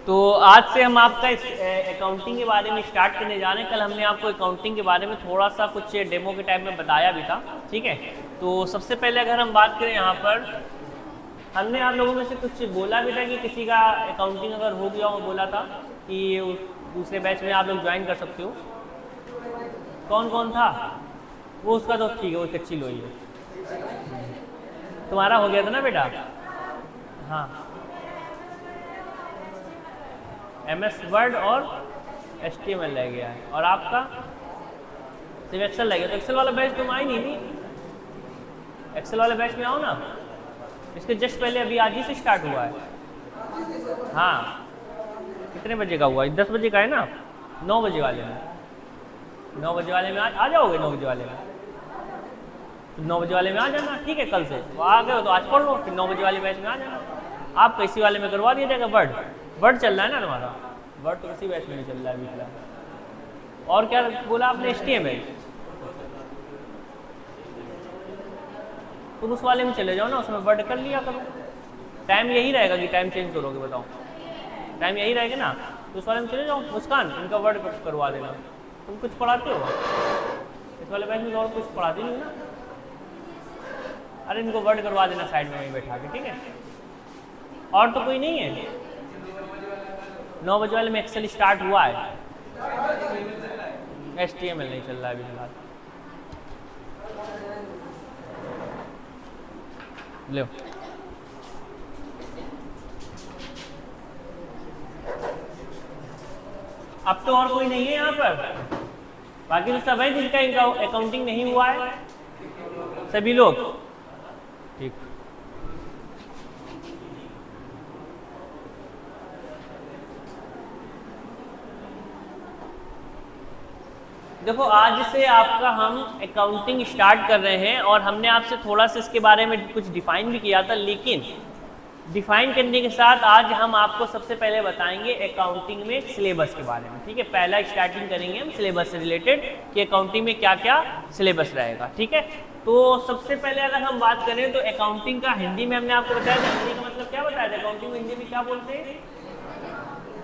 तो आज से हम आपका अकाउंटिंग के बारे में स्टार्ट करने जा रहे हैं। कल हमने आपको अकाउंटिंग के बारे में थोड़ा सा कुछ डेमो के टाइप में बताया भी था, ठीक है। तो सबसे पहले अगर हम बात करें यहाँ पर, हमने आप लोगों में से कुछ बोला भी था कि किसी का अकाउंटिंग अगर हो गया हो, बोला था कि दूसरे बैच में आप लोग ज्वाइन कर सकते हो। कौन कौन था वो? उसका तो ठीक है, वो कच्ची लोई है। तुम्हारा हो गया था ना बेटा? हाँ, MS वर्ड और HTML रह गया है, और आपका सिर्फ एक्सेल रह गया। तो एक्सेल वाला बैच तुम आई नहीं? एक्सेल वाले बैच में आओ ना, इसके जस्ट पहले अभी आज ही से स्टार्ट हुआ है। हाँ, कितने बजे का हुआ? 10 बजे का है ना? 9 बजे वाले में, 9 बजे वाले में आ जाओगे? 9 बजे वाले में, 9 बजे वाले में आ जाना, ठीक है। कल से तो आ गए हो तो आज पढ़ लो, फिर 9 बजे वाले बैच में आ जाना। आप इसी वाले में करवा दिया जाएगा। वर्ड चल रहा है ना तुम्हारा? वर्ड तो किसी बैच में नहीं चल रहा है अभी फिलहाल। और क्या बोला आपने? HTML। तो उस वाले में चले जाओ ना, उसमें वर्ड कर लिया करो। टाइम यही रहेगा कि टाइम चेंज करोगे? बताओ, टाइम यही रहेगा ना? तो उस वाले में चले जाओ। मुस्कान, इनका वर्ड करवा देना। तुम कुछ पढ़ाते हो इस वाले बैच में? और कुछ पढ़ाती नहीं ना? अरे इनको वर्ड करवा देना साइड में वहीं बैठा के, ठीक है। और तो कोई नहीं है? 9 बजे वाले में एक्सेल स्टार्ट हुआ है, HTML नहीं चल रहा है अभी फिलहाल। लो, अब तो और कोई नहीं है यहाँ पर, बाकी तो सब है जिनका इनका अकाउंटिंग नहीं हुआ है, सभी लोग, ठीक। देखो, आज से आपका हम अकाउंटिंग स्टार्ट कर रहे हैं, और हमने आपसे थोड़ा सा इसके बारे में कुछ डिफाइन भी किया था, लेकिन डिफाइन करने के साथ आज हम आपको सबसे पहले बताएंगे अकाउंटिंग में सिलेबस के बारे में, ठीक है। पहला स्टार्टिंग करेंगे हम सिलेबस से रिलेटेड कि अकाउंटिंग में क्या क्या सिलेबस रहेगा, ठीक है। तो सबसे पहले अगर हम बात करें तो अकाउंटिंग का हिंदी में हमने आपको बताया था, हिंदी का मतलब क्या बताया था? अकाउंटिंग में हिंदी में क्या बोलते हैं?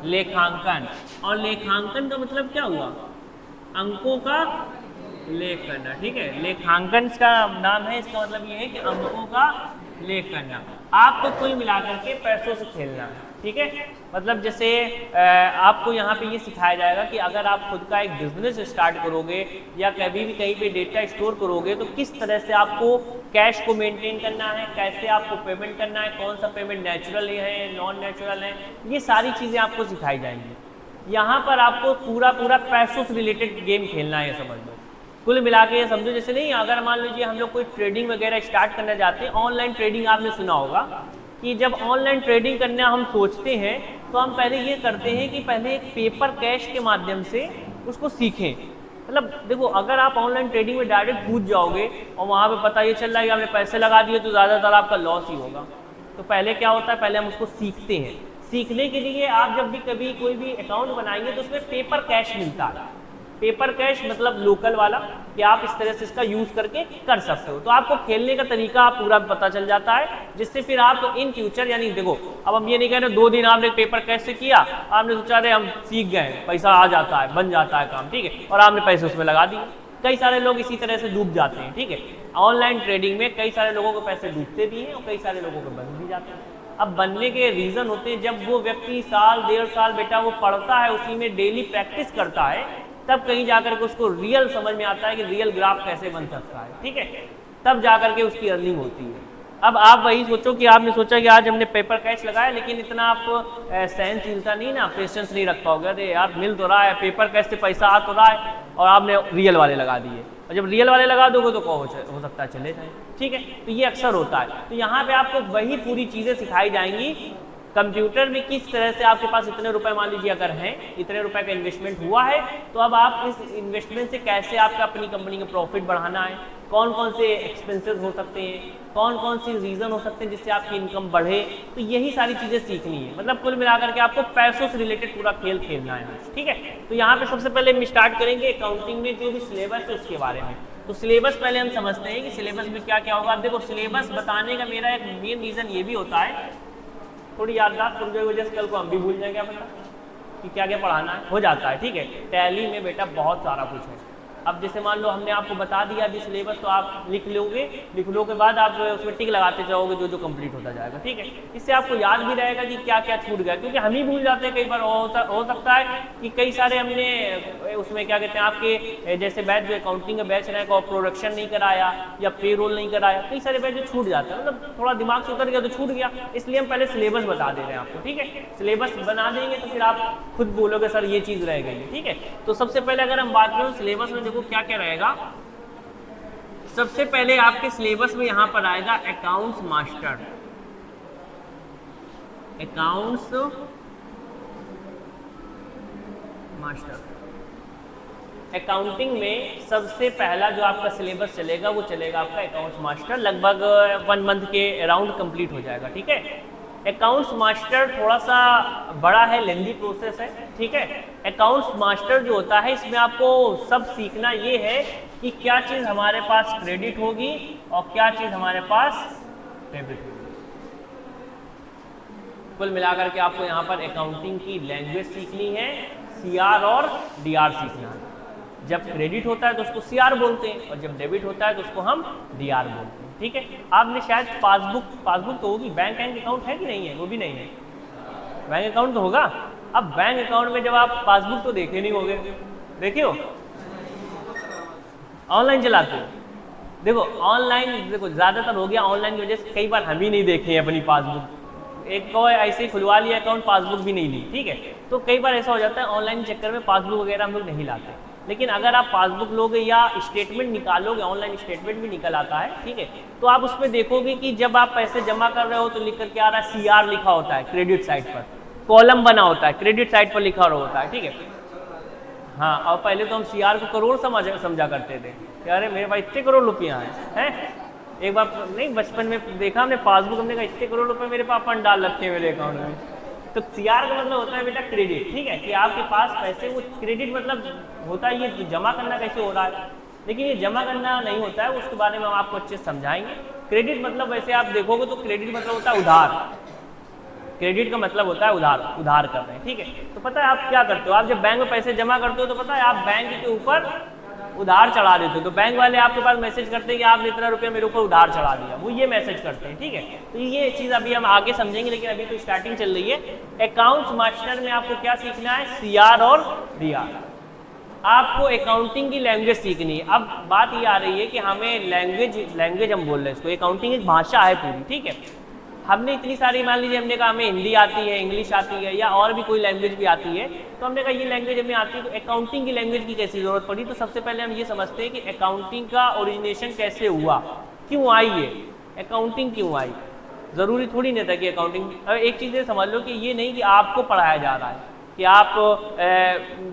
लेखांकन। और लेखांकन का मतलब क्या हुआ? अंकों का लेख करना, ठीक है। लेखांकन का नाम है, इसका मतलब ये है कि अंकों का लेख करना। आपको कुल मिलाकर के पैसों से खेलना है, ठीक है। मतलब जैसे आपको यहाँ पे ये सिखाया जाएगा कि अगर आप खुद का एक बिजनेस स्टार्ट करोगे या कभी भी कहीं पे डेटा स्टोर करोगे तो किस तरह से आपको कैश को मेंटेन करना है, कैसे आपको पेमेंट करना है, कौन सा पेमेंट नेचुरल है, नॉन नेचुरल है, ये सारी चीज़ें आपको सिखाई जाएंगी। यहाँ पर आपको पूरा पैसों से रिलेटेड गेम खेलना है, समझ लो। कुल मिला के ये समझो, जैसे नहीं, अगर मान लीजिए हम लोग कोई ट्रेडिंग वगैरह स्टार्ट करना चाहते हैं, ऑनलाइन ट्रेडिंग आपने सुना होगा कि जब ऑनलाइन ट्रेडिंग करना हम सोचते हैं तो हम पहले ये करते हैं कि पहले एक पेपर कैश के माध्यम से उसको सीखें। मतलब देखो, अगर आप ऑनलाइन ट्रेडिंग में डायरेक्ट कूद जाओगे और वहाँ पे पता ये चल रहा है कि आपने पैसे लगा दिए तो ज़्यादातर आपका लॉस ही होगा। तो पहले क्या होता है, पहले हम उसको सीखते हैं। सीखने के लिए आप जब भी कभी कोई भी अकाउंट बनाएंगे तो उसमें पेपर कैश मिलता है। पेपर कैश मतलब लोकल वाला, कि आप इस तरह से इसका यूज़ करके कर सकते हो। तो आपको खेलने का तरीका पूरा पता चल जाता है, जिससे फिर आप इन फ्यूचर, यानी देखो, अब हम ये नहीं कह रहे 2 दिन आपने पेपर कैश से किया, आपने सोचा रहे हम सीख गए, पैसा आ जाता है, बन जाता है काम, ठीक है, और आपने पैसे उसमें लगा दिए। कई सारे लोग इसी तरह से डूब जाते हैं, ठीक है। ऑनलाइन ट्रेडिंग में कई सारे लोगों के पैसे डूबते भी हैं और कई सारे लोगों के बन भी जाते हैं। अब बनने के रीज़न होते हैं, जब वो व्यक्ति साल 1.5 साल बेटा वो पढ़ता है, उसी में डेली प्रैक्टिस करता है, तब कहीं जाकर के उसको रियल समझ में आता है कि रियल ग्राफ कैसे बन सकता है, ठीक है। तब जाकर के उसकी अर्निंग होती है। अब आप वही सोचो कि आपने सोचा कि आज हमने पेपर कैश लगाया, लेकिन इतना आप सहनशीलता नहीं ना, पेशेंस नहीं रख पाओगे। अरे यार, मिल तो रहा है, पेपर कैश से पैसा आ तो रहा है, और आपने रियल वाले लगा दिए, और जब रियल वाले लगा दोगे तो हो सकता है चले जाए, ठीक है। तो ये अक्सर होता है। तो यहाँ पे आपको वही पूरी चीज़ें सिखाई जाएंगी। कंप्यूटर में किस तरह से आपके पास इतने रुपए मान लीजिए अगर हैं, इतने रुपए का इन्वेस्टमेंट हुआ है, तो अब आप इस इन्वेस्टमेंट से कैसे आपका अपनी कंपनी का प्रॉफिट बढ़ाना है, कौन कौन से एक्सपेंसेस हो सकते हैं, कौन कौन सी रीज़न हो सकते हैं जिससे आपकी इनकम बढ़े। तो यही सारी चीज़ें सीखनी है। मतलब कुल मिलाकर के आपको पैसों से रिलेटेड पूरा खेल खेलना है, ठीक है। तो यहाँ पे सबसे पहले हम स्टार्ट करेंगे अकाउंटिंग में जो भी सिलेबस है उसके बारे में। तो सिलेबस पहले हम समझते हैं कि सिलेबस में क्या क्या होगा। देखो, सिलेबस बताने का मेरा एक मेन रीज़न ये भी होता है थोड़ी याददाश्त कमजोरी की वजह से कल को हम भी भूल जाएंगे, क्या पता कि क्या क्या पढ़ाना है, हो जाता है। ठीक है, टैली में बेटा बहुत सारा कुछ है। अब जैसे मान लो हमने आपको बता दिया अभी सिलेबस, तो आप लिख लोगे, लिख लो के बाद आप उसमें टिक लगाते जाओगे जो जो कंप्लीट होता जाएगा। ठीक है, इससे आपको याद भी रहेगा कि क्या क्या छूट गया, क्योंकि हम ही भूल जाते हैं कई बार। हो सकता है कि कई सारे हमने उसमें क्या कहते हैं आपके जैसे बैच जो अकाउंटिंग का बैच रहेगा और प्रोडक्शन नहीं कराया या पेरोल नहीं कराया, कई सारे बैच जो छूट जाते हैं, मतलब थोड़ा दिमाग से उतर गया तो छूट गया। इसलिए हम पहले सिलेबस बता दे रहे हैं आपको। ठीक है, सिलेबस बना देंगे तो फिर आप खुद बोलोगे सर ये चीज़ रह गई है। ठीक है, तो सबसे पहले अगर हम बात करें सिलेबस में देखो क्या क्या रहेगा। सबसे पहले आपके सिलेबस में यहां पर आएगा accounts master. Accounts master accounting में सबसे पहला जो आपका सिलेबस चलेगा वो चलेगा आपका अकाउंट्स मास्टर। लगभग 1 मंथ के अराउंड कंप्लीट हो जाएगा। ठीक है, अकाउंट्स मास्टर थोड़ा सा बड़ा है, लेंदी प्रोसेस है। ठीक है, अकाउंट्स मास्टर जो होता है इसमें आपको सब सीखना ये है कि क्या चीज़ हमारे पास क्रेडिट होगी और क्या चीज़ हमारे पास डेबिट होगी। कुल मिलाकर के आपको यहाँ पर अकाउंटिंग की लैंग्वेज सीखनी है, सीआर और डीआर सीखना है। जब क्रेडिट होता है तो उसको सीआर बोलते हैं और जब डेबिट होता है तो उसको हम डीआर बोलते हैं। ठीक है, आपने शायद पासबुक तो होगी, बैंक अकाउंट है कि नहीं है? वो भी नहीं है, बैंक अकाउंट तो होगा। अब बैंक अकाउंट में जब आप पासबुक तो देखे नहीं होगे, देखे हो? ऑनलाइन चलाते हो? देखो ऑनलाइन, देखो ज़्यादातर हो गया ऑनलाइन की वजह से, कई बार हम ही नहीं देखे हैं अपनी पासबुक। एक को ऐसे ही खुलवा लिया अकाउंट, पासबुक भी नहीं ली। ठीक है, तो कई बार ऐसा हो जाता है ऑनलाइन चक्कर में पासबुक वगैरह हम लोग नहीं लाते। लेकिन अगर आप पासबुक लोगे या स्टेटमेंट निकालोगे, ऑनलाइन स्टेटमेंट भी निकल आता है। ठीक है, तो आप उसमें देखोगे कि जब आप पैसे जमा कर रहे हो तो लिख कर क्या आ रहा है, सीआर लिखा होता है क्रेडिट साइड पर, कॉलम बना होता है क्रेडिट साइड पर लिखा होता है। ठीक है, हाँ, और पहले तो हम सीआर को करोड़ समझा करते थे कि अरे मेरे पास इतने करोड़ रुपया हैं। एक बार नहीं, बचपन में देखा हमने पासबुक, हमने कहा इतने करोड़ रुपए मेरे पापा ने डाल रखे हैं मेरे अकाउंट में। तो सीआर का मतलब होता है बेटा क्रेडिट। ठीक है, कि आपके पास पैसे, वो क्रेडिट मतलब होता है ये जमा करना कैसे हो रहा है, लेकिन ये जमा करना नहीं होता है, उसके बारे में हम आपको अच्छे से समझाएंगे। क्रेडिट मतलब वैसे आप देखोगे तो क्रेडिट मतलब होता है उधार। क्रेडिट का मतलब होता है उधार कर रहे हैं। ठीक है, तो पता है आप क्या करते हो, आप जब बैंक में पैसे जमा करते हो तो पता है आप बैंक के ऊपर उधार चढ़ा देते हो, तो बैंक वाले आपके पास मैसेज करते हैं कि आपने इतना रुपया मेरे ऊपर उधार चढ़ा दिया, वो ये मैसेज करते हैं। ठीक है, तो ये चीज़ अभी हम आगे समझेंगे, लेकिन अभी तो स्टार्टिंग चल रही है। अकाउंट्स मास्टर में आपको क्या सीखना है, सीआर और डीआर। आपको अकाउंटिंग की लैंग्वेज सीखनी है। अब बात ये आ रही है कि हमें लैंग्वेज हम बोल रहे हैं इसको, अकाउंटिंग एक भाषा है पूरी। ठीक है, हमने इतनी सारी, मान लीजिए हमने कहा हमें हिंदी आती है, इंग्लिश आती है या और भी कोई लैंग्वेज भी आती है, तो हमने कहा ये लैंग्वेज हमें आती है, तो अकाउंटिंग की लैंग्वेज की कैसी ज़रूरत पड़ी। तो सबसे पहले हम ये समझते हैं कि अकाउंटिंग का ओरिजिनेशन कैसे हुआ, क्यों आई ये अकाउंटिंग, क्यों आई। ज़रूरी थोड़ी नहीं था कि अकाउंटिंग, एक चीज़ ये समझ लो कि ये नहीं कि आपको पढ़ाया जा रहा है कि आप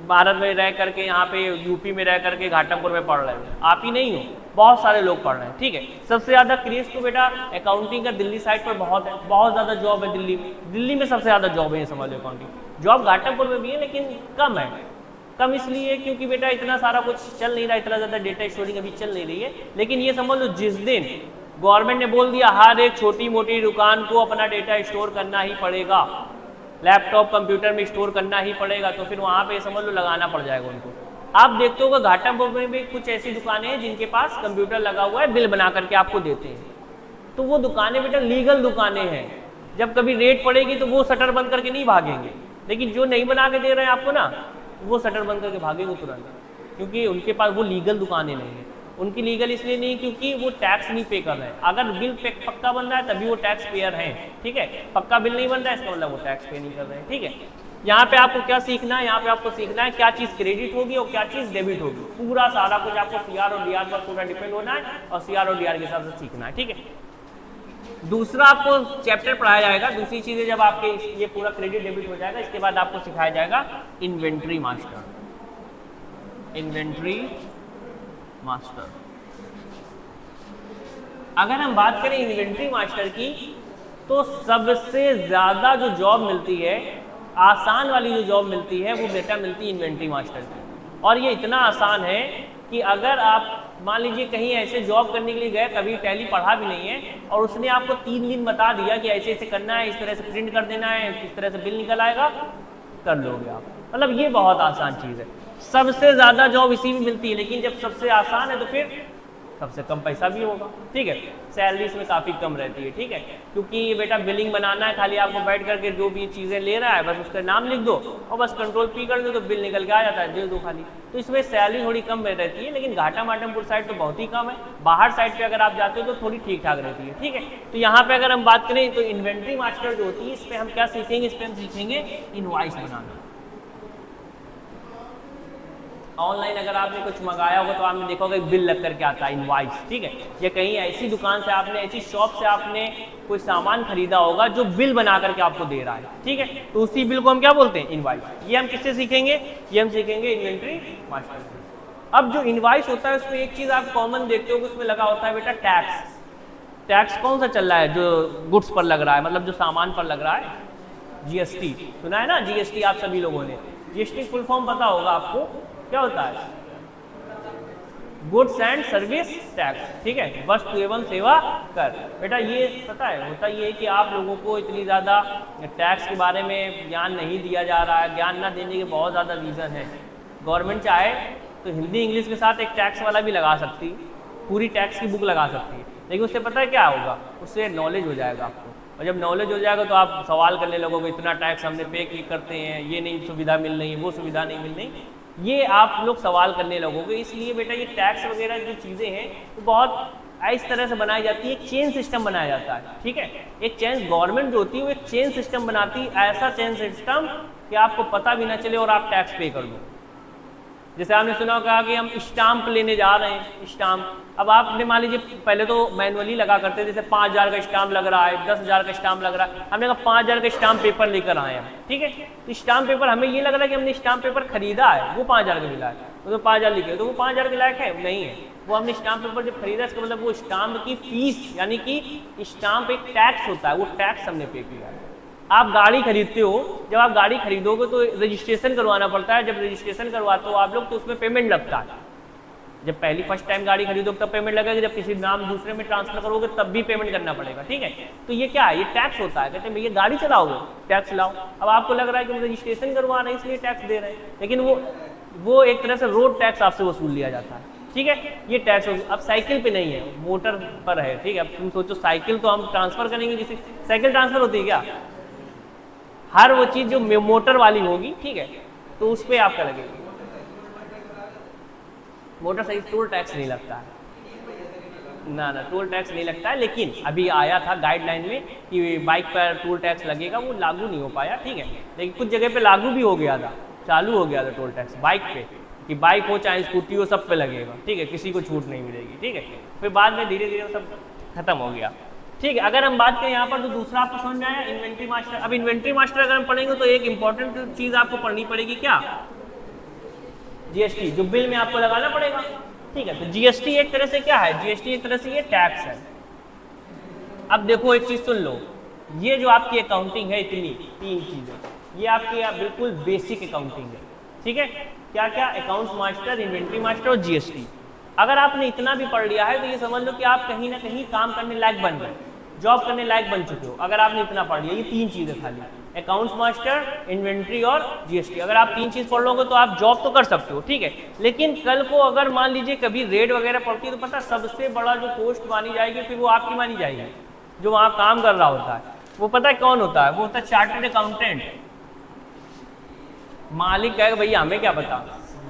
भारत में रह करके यहाँ पे यूपी में रह करके घाटमपुर में पढ़ रहे हो, आप ही नहीं हो, बहुत सारे लोग पढ़ रहे हैं। ठीक है, सबसे ज़्यादा क्रेज तो बेटा अकाउंटिंग का दिल्ली साइड पर बहुत है, बहुत ज़्यादा जॉब है दिल्ली में सबसे ज़्यादा जॉब है, ये समझ लो। अकाउंटिंग जॉब घाटमपुर में भी है लेकिन कम है, कम इसलिए क्योंकि बेटा इतना सारा कुछ चल नहीं रहा, इतना ज़्यादा डेटा स्टोरिंग अभी चल नहीं रही है। लेकिन ये समझ लो जिस दिन गवर्नमेंट ने बोल दिया हर एक छोटी मोटी दुकान को अपना डेटा स्टोर करना ही पड़ेगा, लैपटॉप कंप्यूटर में स्टोर करना ही पड़ेगा, तो फिर वहाँ पे समझ लो लगाना पड़ जाएगा उनको। आप देखते हो घाटमपुर में भी कुछ ऐसी दुकानें हैं जिनके पास कंप्यूटर लगा हुआ है, बिल बना करके आपको देते हैं, तो वो दुकानें बेटा लीगल दुकानें हैं। जब कभी रेट पड़ेगी तो वो शटर बंद करके नहीं भागेंगे, लेकिन जो नहीं बना के दे रहे हैं आपको ना, वो शटर बंद करके भागेंगे तुरंत, क्योंकि उनके पास वो लीगल दुकानें नहीं है। उनकी लीगल इसलिए नहीं क्योंकि वो टैक्स नहीं पे कर रहे हैं। अगर बिल पक्का बन रहा है तभी वो टैक्स पेयर हैं। ठीक है, पक्का बिल नहीं बन रहा है इसका मतलब वो टैक्स पे नहीं कर रहे हैं। ठीक है, यहाँ पे आपको क्या सीखना है, यहाँ पे आपको सीखना है क्या चीज़ क्रेडिट होगी और क्या चीज़ डेबिट होगी। पूरा सारा कुछ आपको सीआर और डीआर पर पूरा डिपेंड होना है और सीआर और डीआर के हिसाब से सीखना है। ठीक है, दूसरा आपको चैप्टर पढ़ाया जाएगा, दूसरी चीज़ें जब आपके ये पूरा क्रेडिट डेबिट हो जाएगा, इसके बाद आपको सिखाया जाएगा इन्वेंट्री मास्टर। इन्वेंट्री मास्टर, अगर हम बात करें इन्वेंट्री मास्टर की, तो सबसे ज़्यादा जो जॉब मिलती है, आसान वाली जो जॉब मिलती है, वो बेटा मिलती है इन्वेंट्री मास्टर की। और ये इतना आसान है कि अगर आप मान लीजिए कहीं ऐसे जॉब करने के लिए गए, कभी टैली पढ़ा भी नहीं है, और उसने आपको 3 दिन बता दिया कि ऐसे ऐसे करना है, इस तरह से प्रिंट कर देना है, इस तरह से बिल निकल आएगा, कर लोगे आप। मतलब ये बहुत आसान चीज़ है। सबसे ज़्यादा जॉब इसी में मिलती है, लेकिन जब सबसे आसान है तो फिर सबसे कम पैसा भी होगा, ठीक है। सैलरी इसमें काफ़ी कम रहती है, ठीक है, क्योंकि ये बेटा बिलिंग बनाना है, खाली आपको बैठ करके जो भी चीज़ें ले रहा है बस उसका नाम लिख दो और बस कंट्रोल पी कर दो तो बिल निकल के आ जाता है, दे दो खाली। तो इसमें सैलरी थोड़ी कम रहती है, लेकिन घाटा माटमपुर साइड तो बहुत ही कम है। बाहर साइड पर अगर आप जाते हो तो थोड़ी ठीक ठाक रहती है, ठीक है। तो यहाँ पर अगर हम बात करें तो इन्वेंट्री मास्टर जो होती है, इस पर हम क्या सीखेंगे, इस पर हम सीखेंगे इनवॉइस बनाना। ऑनलाइन अगर आपने कुछ मंगाया होगा तो आपने देखा होगा बिल लग करके आता है, इनवॉइस, ठीक है। या कहीं ऐसी दुकान से आपने, ऐसी शॉप से आपने कोई सामान खरीदा होगा जो बिल बना करके आपको दे रहा है, ठीक है, तो उसी बिल को हम क्या बोलते हैं, इनवॉइस। ये हम किससे सीखेंगे, ये हम सीखेंगे इन्वेंट्री मास्टर से। अब जो इनवॉइस होता है उसमें एक चीज़ आप कॉमन देखते हो कि उसमें लगा होता है बेटा टैक्स। टैक्स कौन सा चल रहा है, जो गुड्स पर लग रहा है, मतलब जो सामान पर लग रहा है, जीएसटी सुना है ना, जीएसटी आप सभी लोगों ने। जीएसटी फुल फॉर्म पता होगा आपको, क्या होता है, गुड्स एंड सर्विस टैक्स, ठीक है, वस्तु एवं सेवा कर। बेटा ये पता है, होता ये है कि आप लोगों को इतनी ज़्यादा टैक्स के बारे में ज्ञान नहीं दिया जा रहा है। ज्ञान ना देने के बहुत ज़्यादा रीज़न है। गवर्नमेंट चाहे तो हिंदी इंग्लिश के साथ एक टैक्स वाला भी लगा सकती, पूरी टैक्स की बुक लगा सकती है, लेकिन उससे पता है क्या होगा, उससे नॉलेज हो जाएगा आपको, और जब नॉलेज हो जाएगा तो आप सवाल करने लगोगे, इतना टैक्स हमने पे करते हैं, ये नहीं सुविधा मिल रही है, वो सुविधा नहीं मिल रही, ये आप लोग सवाल करने लगोगे। इसलिए बेटा ये टैक्स वगैरह जो चीज़ें हैं वो बहुत इस तरह से बनाई जाती है, एक चेन सिस्टम बनाया जाता है, ठीक है। एक चेन, गवर्नमेंट जो होती है वो एक चेन सिस्टम बनाती है, ऐसा चेन सिस्टम कि आपको पता भी ना चले और आप टैक्स पे कर दो। जैसे आपने सुना होगा कि हम स्टाम्प लेने जा रहे हैं, स्टाम्प, अब आपने मान लीजिए पहले तो मैनुअली लगा करते थे, जैसे 5000 का स्टाम्प लग रहा है, 10,000 का स्टाम्प लग रहा है, हमने कहा 5000 का स्टाम्प पेपर लेकर आए हैं, ठीक है। तो स्टाम्प पेपर हमें ये लग रहा है कि हमने स्टाम्प पेपर खरीदा है, वो 5000 का मिला है, तो 5000 लिखे, तो वो 5000 के लायक है नहीं है। वो हमने स्टाम्प पेपर जब खरीदा, इसका मतलब वो स्टाम्प की फीस, यानी कि स्टाम्प एक टैक्स होता है, वो टैक्स हमने पे किया है। आप गाड़ी खरीदते हो, जब आप गाड़ी खरीदोगे तो रजिस्ट्रेशन करवाना पड़ता है, जब रजिस्ट्रेशन करवाते हो आप लोग तो उसमें पेमेंट लगता है। जब पहली फर्स्ट टाइम गाड़ी खरीदोगे तब पेमेंट लगेगा, जब किसी नाम दूसरे में ट्रांसफर करोगे तब भी पेमेंट करना पड़ेगा, ठीक है। तो ये क्या है, ये टैक्स होता है। कहते हैं भैया गाड़ी चलाओगे, टैक्स लाओ। अब आपको लग रहा है कि हम रजिस्ट्रेशन करवा रहे हैं इसलिए टैक्स दे रहे हैं, लेकिन वो एक तरह से रोड टैक्स आपसे वसूल लिया जाता है, ठीक है। ये टैक्स अब साइकिल पे नहीं है, मोटर पर है, ठीक है। अब तुम सोचो साइकिल तो हम ट्रांसफर करेंगे, किसी साइकिल ट्रांसफर होती है क्या, हर वो चीज़ जो मोटर वाली होगी, ठीक है, तो उस पर आपका लगेगा। मोटरसाइकिल टोल टैक्स नहीं लगता है, ना टोल टैक्स नहीं लगता है, लेकिन अभी आया था गाइडलाइन में कि बाइक पर टोल टैक्स लगेगा, वो लागू नहीं हो पाया, ठीक है। लेकिन कुछ जगह पे लागू भी हो गया था, चालू हो गया था टोल टैक्स बाइक पे, कि बाइक हो चाहे स्कूटी हो सब पे लगेगा, ठीक है, किसी को छूट नहीं मिलेगी, ठीक है। फिर बाद में धीरे धीरे सब खत्म हो गया, ठीक है। अगर हम बात करें यहाँ पर तो दूसरा आपको समझ में आया इन्वेंट्री मास्टर। अब इन्वेंट्री मास्टर अगर हम पढ़ेंगे तो एक इंपॉर्टेंट चीज़ आपको पढ़नी पड़ेगी, क्या, जीएसटी, जो बिल में आपको लगाना पड़ेगा, ठीक है। तो जीएसटी एक तरह से क्या है, जीएसटी एक तरह से ये टैक्स है। अब देखो एक चीज़ सुन लो, ये जो आपकी अकाउंटिंग है, इतनी 3 चीज़ें, ये आपकी बिल्कुल बेसिक अकाउंटिंग है, ठीक है। क्या क्या, अकाउंट्स मास्टर, इन्वेंट्री मास्टर और जीएसटी। अगर आपने इतना भी पढ़ लिया है तो ये समझ लो कि आप कहीं ना कहीं काम करने लायक बन गए, जॉब करने लायक बन चुके हो, अगर आपने इतना पढ़ लिया। ये 3 चीज़ें खाली, अकाउंट्स मास्टर, इन्वेंट्री और जीएसटी। अगर आप 3 चीज़ पढ़ लोगे तो आप जॉब तो कर सकते हो, ठीक है। लेकिन कल को अगर मान लीजिए कभी रेड वगैरह पड़ती है तो पता सबसे बड़ा जो पोस्ट मानी जाएगी फिर वो आपकी मानी जाएगी, जो वहाँ काम कर रहा होता है। वो पता है कौन होता है, वो होता है चार्टर्ड अकाउंटेंट। मालिक कहेगा भैया हमें क्या पता,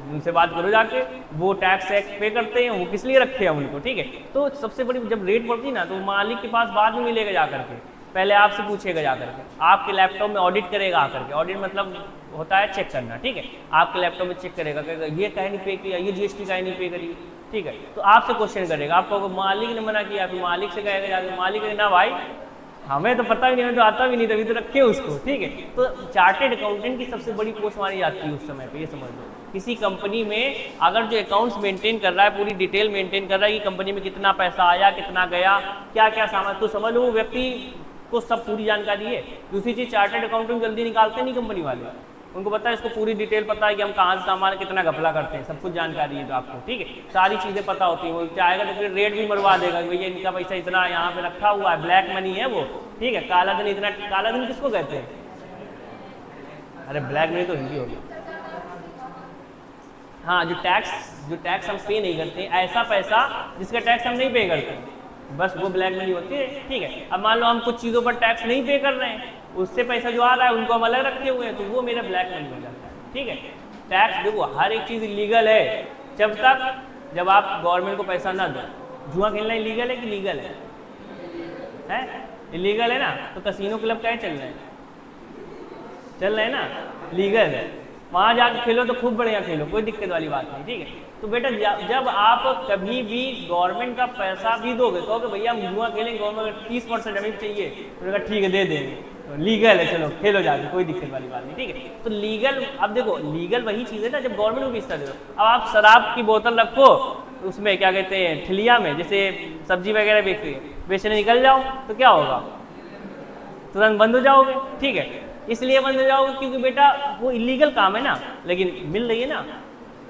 उनसे बात करो जाके, वो टैक्स पे करते हैं, वो किस लिए रखे हैं उनको, ठीक है। तो सबसे बड़ी जब रेट पड़ती है ना तो मालिक के पास बाद में मिलेगा जा करके, पहले आपसे पूछेगा जा करके, आपके लैपटॉप में ऑडिट करेगा आकर के। ऑडिट मतलब होता है चेक करना, ठीक है। आपके लैपटॉप में चेक करेगा, कहेगा ये काहे नहीं पे किया, ये जीएसटी काहे नहीं पे करी, ठीक है। तो आपसे क्वेश्चन करेगा, आपको मालिक ने मना किया, फिर मालिक से कहेगा जाकर, मालिक कहेगा ना भाई हमें तो पता भी नहीं, हमें तो आता भी नहीं, तभी तो रखे उसको, ठीक है। तो चार्टेड अकाउंटेंट की सबसे बड़ी पोस्ट मानी जाती है उस समय पे, ये समझ लो। किसी कंपनी में अगर जो अकाउंट्स मेंटेन कर रहा है, पूरी डिटेल मेंटेन कर रहा है कि कंपनी में कितना पैसा आया, कितना गया, क्या क्या सामान, तो समझ लो वो व्यक्ति को सब पूरी जानकारी है। दूसरी चीज़, चार्टेड अकाउंटेंट जल्दी निकालते नहीं कंपनी वाले, उनको पता है, इसको पूरी डिटेल पता है कि हम कहाँ से सामान कितना घपला करते हैं, सब कुछ जानकारी है तो आपको, ठीक है, सारी चीज़ें पता होती हैं। वो चाहेगा तो फिर रेट भी मरवा देगा कि भैया इनका पैसा इतना यहाँ पे रखा हुआ है, ब्लैक मनी है वो, ठीक है, काला धन इतना। काला धन किसको कहते हैं? अरे ब्लैक मनी तो हिंदी होगी। हाँ, जो टैक्स हम पे नहीं करते, ऐसा पैसा जिसका टैक्स हम नहीं पे करते, बस वो ब्लैक मनी होती है, ठीक है। अब मान लो हम कुछ चीज़ों पर टैक्स नहीं पे कर रहे हैं, उससे पैसा जो आ रहा है उनको हम अलग रखे हुए हैं, तो वो मेरा ब्लैक मनी हो जाता है, ठीक है। टैक्स देखो हर एक चीज़ लीगल है जब आप गवर्नमेंट को पैसा ना दो। जुआ खेलना इलीगल है कि लीगल है? इलीगल है ना, तो कसीनो क्लब क्या चल रहे हैं ना, लीगल है, वहाँ जाकर खेलो तो खूब बढ़िया खेलो, कोई दिक्कत वाली बात नहीं, ठीक है। तो बेटा जब आप कभी भी गवर्नमेंट का पैसा भी दोगे, कहोगे भैया हम जुआ खेलेंगे, गवर्नमेंट 30% हमें चाहिए, तो ठीक है दे देंगे, तो लीगल है, चलो खेलो जाके, कोई दिक्कत वाली बात नहीं, ठीक है। तो लीगल, अब देखो लीगल वही चीज़ है ना जब गवर्नमेंट को बेचता दे। अब आप शराब की बोतल रखो उसमें क्या कहते हैं ठिलिया में, जैसे सब्जी वगैरह बेचने निकल जाओ तो क्या होगा, तुरंत बंद हो जाओगे, ठीक है। इसलिए बंद हो जाओगे क्योंकि बेटा वो इलीगल काम है ना, लेकिन मिल रही है ना,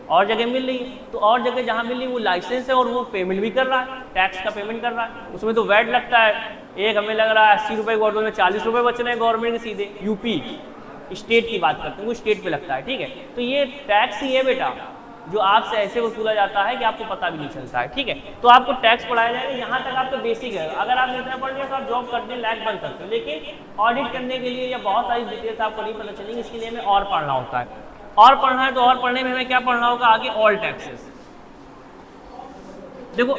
और जगह मिल रही है, तो और जगह जहाँ मिल रही है वो लाइसेंस है और वो पेमेंट भी कर रहा है, टैक्स का पेमेंट कर रहा है, उसमें तो वैट लगता है, एक हमें लग रहा है 80 रुपये गवर्नमेंट में 40 रुपये बच रहे हैं गवर्नमेंट के सीधे। यूपी स्टेट की बात करते हैं, वो स्टेट पे लगता है, ठीक है। तो ये टैक्स ही है बेटा जो आपसे ऐसे वसूला जाता है कि आपको पता भी नहीं चलता है, ठीक है। तो आपको टैक्स पढ़ाया जाएगा, यहाँ तक आपका बेसिक है। अगर आप इतना पढ़ लिया तो आप जॉब करने लायक बन सकते हो, लेकिन ऑडिट करने के लिए या बहुत सारी डिटेल्स आपको नहीं पता चलेंगी, इसके लिए हमें और पढ़ना होता है। और पढ़ना है तो और पढ़ने में हमें क्या पढ़ना होगा आगे, ऑल टैक्सेस। देखो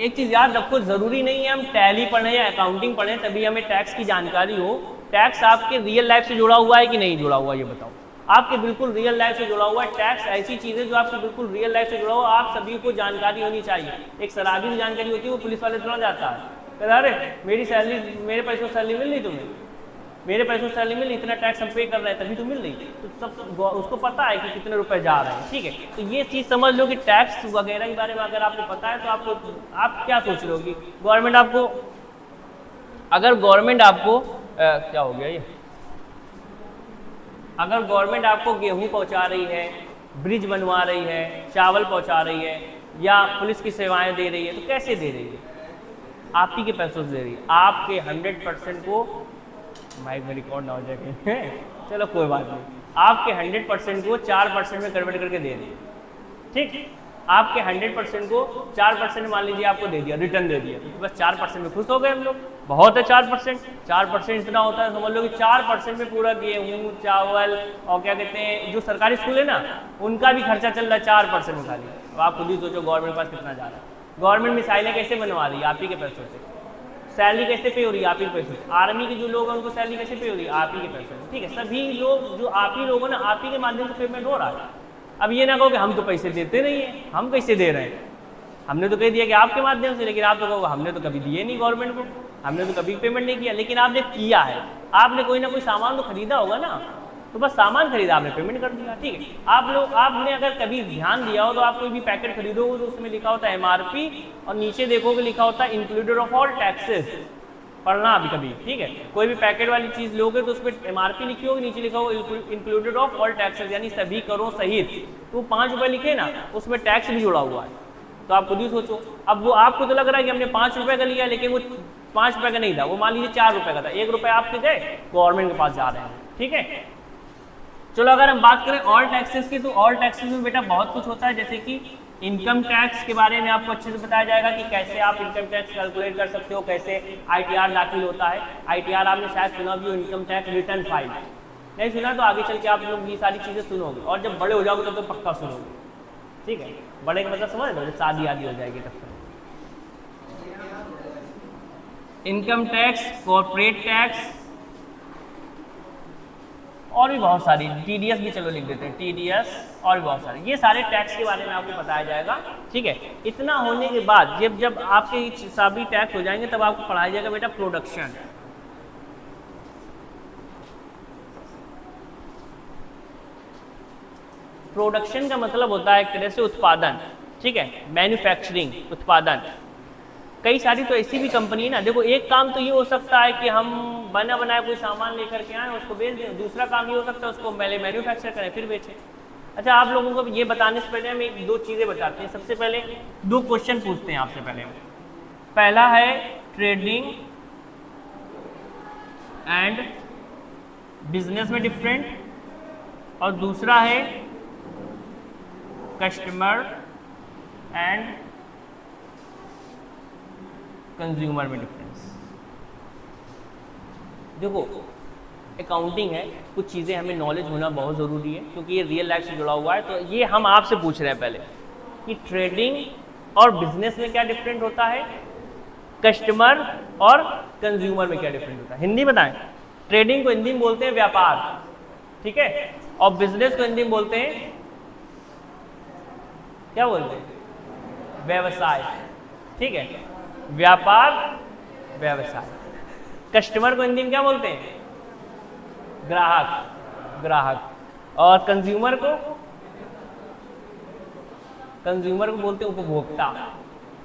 एक चीज़ याद रखो, ज़रूरी नहीं है हम टैली पढ़ें या अकाउंटिंग पढ़ें तभी हमें टैक्स की जानकारी हो। टैक्स आपके रियल लाइफ से जुड़ा हुआ है कि नहीं जुड़ा हुआ, ये बताओ। आपके बिल्कुल रियल लाइफ से जुड़ा हुआ है। टैक्स ऐसी चीज़ है जो आपके बिल्कुल रियल लाइफ से जुड़ा हुआ, आप सभी को जानकारी होनी चाहिए। एक शराबी की जानकारी होती है, वो पुलिस वाले थोड़ा जाता है, कहता अरे मेरी सैलरी, मेरे पैसों से सैलरी मिल रही तुम्हें, मेरे पैसों से सैलरी मिल रही, इतना टैक्स हम पे कर रहे हैं तभी तो मिल रही, तो सब उसको पता है कि कितने रुपए जा रहे हैं, ठीक है। तो ये चीज़ समझ लो कि टैक्स वगैरह के बारे में अगर आपको पता है तो आप क्या सोच रहे हो कि गवर्नमेंट आपको, अगर गवर्नमेंट आपको क्या हो गया ये, अगर गवर्नमेंट आपको गेहूं पहुंचा रही है, ब्रिज बनवा रही है, चावल पहुंचा रही है, या पुलिस की सेवाएं दे रही है, तो कैसे दे रही है? आप ही के पैसों से दे रही है। आपके 100% को, माइक में रिकॉर्ड ना हो जाए चलो कोई बात नहीं, आपके 100% को 4% में कन्वर्ट करके दे रही है, ठीक। आपके 100% को 4% मान लीजिए आपको दे दिया, रिटर्न दे दिया, तो बस 4% में खुश हो गए हम लोग, बहुत है 4% इतना होता है, समझ लो कि 4% में पूरा गेहूँ, चावल और क्या कहते हैं जो सरकारी स्कूल है ना, उनका भी खर्चा चल रहा है 4% में खाली। अब आप खुद ही सोचो गवर्नमेंट के पास कितना जा रहा है। गवर्नमेंट मिसाइलें कैसे बनवा रही है? आप ही के पैसों से। सैलरी कैसे पे हो रही है? आप ही के पैसों से। आर्मी के जो लोग हैं उनको सैलरी कैसे पे हो रही है? आप ही के पैसों से, ठीक है। सभी लोग जो आप ही लोगों ने, आप ही के माध्यम से पेमेंट हो रहा है। अब ये ना कहो कि हम तो पैसे देते नहीं है, हम कैसे दे रहे हैं, हमने तो कह दिया कि आपके माध्यम से, लेकिन आप तो कहोगे हमने तो कभी दिए नहीं गवर्नमेंट को, हमने तो कभी पेमेंट नहीं किया। लेकिन आपने किया है, आपने कोई ना कोई सामान तो खरीदा होगा ना, तो बस सामान खरीदा, आपने पेमेंट कर दिया, ठीक है। आपने अगर कभी ध्यान दिया हो तो आप कोई भी पैकेट खरीदोगे तो उसमें लिखा होता है MRP और नीचे देखोगे लिखा होता है इंक्लूडेड ऑफ ऑल टैक्सेस। पढ़ना अभी कभी, ठीक है। कोई भी पैकेट वाली चीज़ लोगे तो उसमें MRP लिखी होगी, नीचे लिखा होगा इंक्लूडेड ऑफ ऑल टैक्सेस, यानी सभी करों सहित। तो 5 रुपये लिखे ना, उसमें टैक्स भी जुड़ा हुआ है। तो आप खुद ही सोचो, अब वो आपको तो लग रहा है कि हमने 5 रुपये का लिया, लेकिन वो 5 रुपये का नहीं था, वो मान लीजिए 4 रुपये का था। 1 रुपये आपके गए गवर्नमेंट के पास जा रहे हैं, ठीक है। चलो अगर हम बात करें ऑल टैक्सेस की, तो ऑल टैक्सेस में बेटा बहुत कुछ होता है, जैसे कि इनकम टैक्स के बारे में आपको अच्छे से बताया जाएगा कि कैसे आप इनकम टैक्स कैलकुलेट कर सकते हो, कैसे ITR दाखिल होता है। ITR आपने शायद सुना भी हो, इनकम टैक्स रिटर्न फाइल। नहीं सुना तो आगे चल के आप लोग ये सारी चीज़ें सुनोगे, और जब बड़े हो जाओगे तब तो पक्का सुनोगे, ठीक है। बड़े का मतलब समझ लो, जब शादी आदि हो जाएगी तब तक। इनकम टैक्स, कॉर्पोरेट टैक्स और भी बहुत सारी, TDS भी चलो लिख देते हैं, TDS और भी बहुत सारे, ये सारे टैक्स के बारे में आपको बताया जाएगा, ठीक है। इतना होने के बाद जब आपके सभी टैक्स हो जाएंगे तब आपको पढ़ाया जाएगा बेटा प्रोडक्शन। प्रोडक्शन का मतलब होता है एक तरह से उत्पादन, ठीक है, मैन्युफैक्चरिंग, उत्पादन। कई सारी तो ऐसी भी कंपनी है ना, देखो एक काम तो ये हो सकता है कि हम बना बनाया कोई सामान लेकर के आए उसको बेच दें, दूसरा काम ये हो सकता है उसको पहले मैन्युफैक्चर करें फिर बेचें। अच्छा, आप लोगों को ये बताने से पहले हम एक दो चीज़ें बताते हैं। सबसे पहले दो क्वेश्चन पूछते हैं आपसे। पहला है ट्रेडिंग एंड बिजनेस में डिफरेंट, और दूसरा है कस्टमर एंड कंज्यूमर में डिफरेंस। देखो अकाउंटिंग है, कुछ चीज़ें हमें नॉलेज होना बहुत ज़रूरी है क्योंकि ये रियल लाइफ से जुड़ा हुआ है। तो ये हम आपसे पूछ रहे हैं पहले कि ट्रेडिंग और बिजनेस में क्या डिफरेंट होता है, कस्टमर और कंज्यूमर में क्या डिफरेंट होता है। हिंदी बताएं। ट्रेडिंग को हिंदी में बोलते हैं व्यापार, ठीक है, और बिजनेस को हिंदी में बोलते हैं क्या बोलते हैं, व्यवसाय, ठीक है, व्यापार व्यवसाय। कस्टमर को हिंदी में क्या बोलते हैं, ग्राहक, और कंज्यूमर को बोलते हैं उपभोक्ता,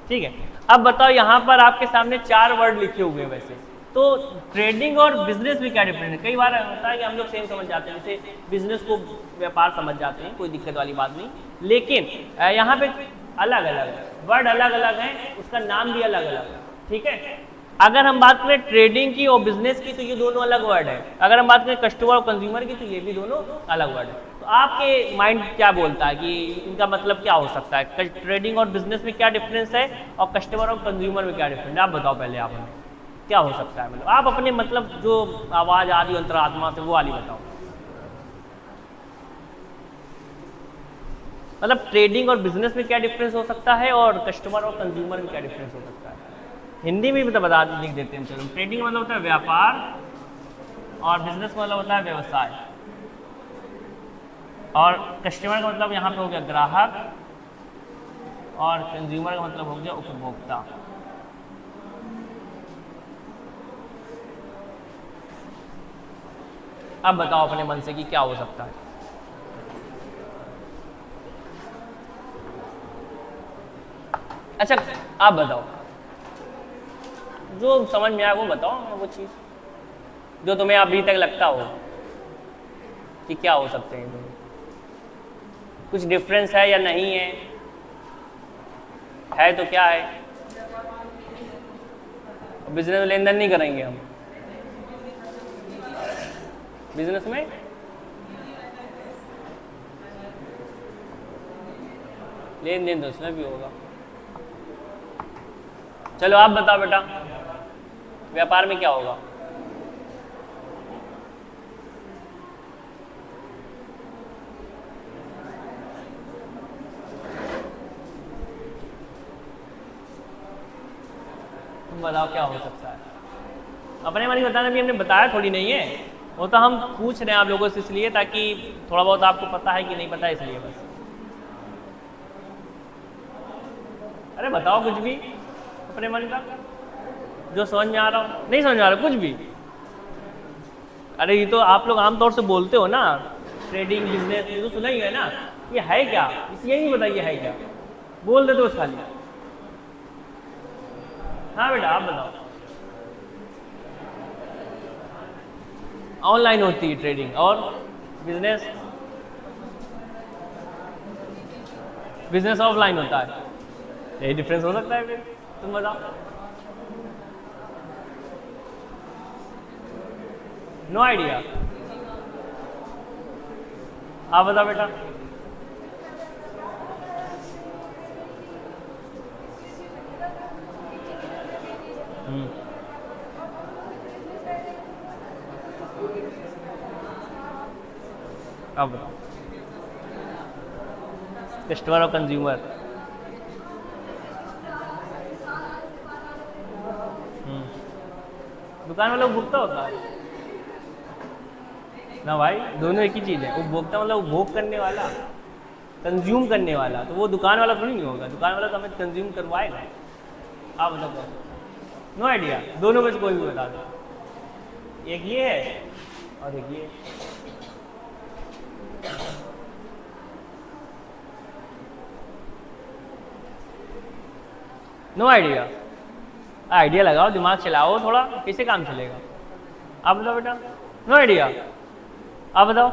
ठीक है। अब बताओ यहाँ पर आपके सामने 4 वर्ड लिखे हुए हैं वैसे, तो ट्रेडिंग और बिजनेस में क्या डिफरेंस है। कई बार होता है कि हम लोग सेम समझ जाते हैं, जैसे बिजनेस को व्यापार समझ जाते हैं, कोई दिक्कत वाली बात नहीं, लेकिन यहाँ पे अलग अलग वर्ड अलग अलग हैं, उसका नाम भी अलग अलग है, ठीक है। अगर हम बात करें ट्रेडिंग की और बिजनेस की तो ये दोनों अलग वर्ड है। अगर हम बात करें कस्टमर और कंज्यूमर की तो ये भी दोनों अलग वर्ड है। तो आपके माइंड क्या बोलता है कि इनका मतलब क्या हो सकता है, ट्रेडिंग और बिजनेस में क्या डिफरेंस है और कस्टमर और कंज्यूमर में क्या डिफरेंस है। आप बताओ पहले, आप हमें क्या हो सकता है, मतलब आप अपने मतलब जो आवाज़ आ रही अंतरात्मा से वो वाली बताओ। मतलब ट्रेडिंग और बिजनेस में क्या डिफरेंस हो सकता है और कस्टमर और कंज्यूमर में क्या डिफरेंस हो सकता है। हिंदी में भी तो बता लिख देते हैं। चलो, ट्रेडिंग मतलब होता है व्यापार और बिजनेस मतलब होता है व्यवसाय, और कस्टमर का मतलब यहाँ पे हो गया ग्राहक, और कंज्यूमर का मतलब हो गया उपभोक्ता। अब बताओ अपने मन से कि क्या हो सकता है। अच्छा, आप बताओ, जो समझ में आया वो बताओ, वो चीज़ जो तुम्हें अभी तक लगता हो कि क्या हो सकते हैं दोनों, कुछ डिफरेंस है या नहीं है तो क्या है। बिजनेस में लेन देन नहीं करेंगे हम, बिजनेस में लेन देन तो उसमें भी होगा। चलो आप बताओ बेटा, व्यापार में क्या होगा। तुम बताओ क्या हो सकता है। अपने मन की बताना भी हमने बताया थोड़ी नहीं है, वो तो हम पूछ रहे हैं आप लोगों से इसलिए ताकि थोड़ा बहुत आपको पता है कि नहीं पता है, इसलिए बस। अरे बताओ कुछ भी अपने मन का जो समझ में आ रहा हो, नहीं समझ में आ रहा कुछ भी। अरे ये तो आप लोग आमतौर से बोलते हो ना, ट्रेडिंग बिजनेस, ये तो सुना ही है ना, ये है क्या, इसे नहीं बताइए है क्या, बोल देते हो खाली। हाँ बेटा आप बताओ। ऑनलाइन होती है ट्रेडिंग, और बिजनेस ऑफलाइन होता है। यही डिफरेंस हो सकता है, फिर तुम बताओ। नो आइडिया, आप बताओ बेटा। अब बताओ, कस्टमर और कंज्यूमर। दुकान वाला उपभोक्ता होता है ना भाई, दोनों एक ही चीज़ है। उपभोक्ता मतलब उपभोग करने वाला, कंज्यूम करने वाला, तो वो दुकान वाला थोड़ी नहीं होगा, दुकान वाला तो हमें कंज्यूम करवाएगा। आप बताओ। नो आइडिया, दोनों में से कोई भी बता दो। एक ये है और एक ये। नो आइडिया, आइडिया लगाओ, दिमाग चलाओ थोड़ा, कैसे काम चलेगा? आप बताओ बेटा। No idea? आप बताओ।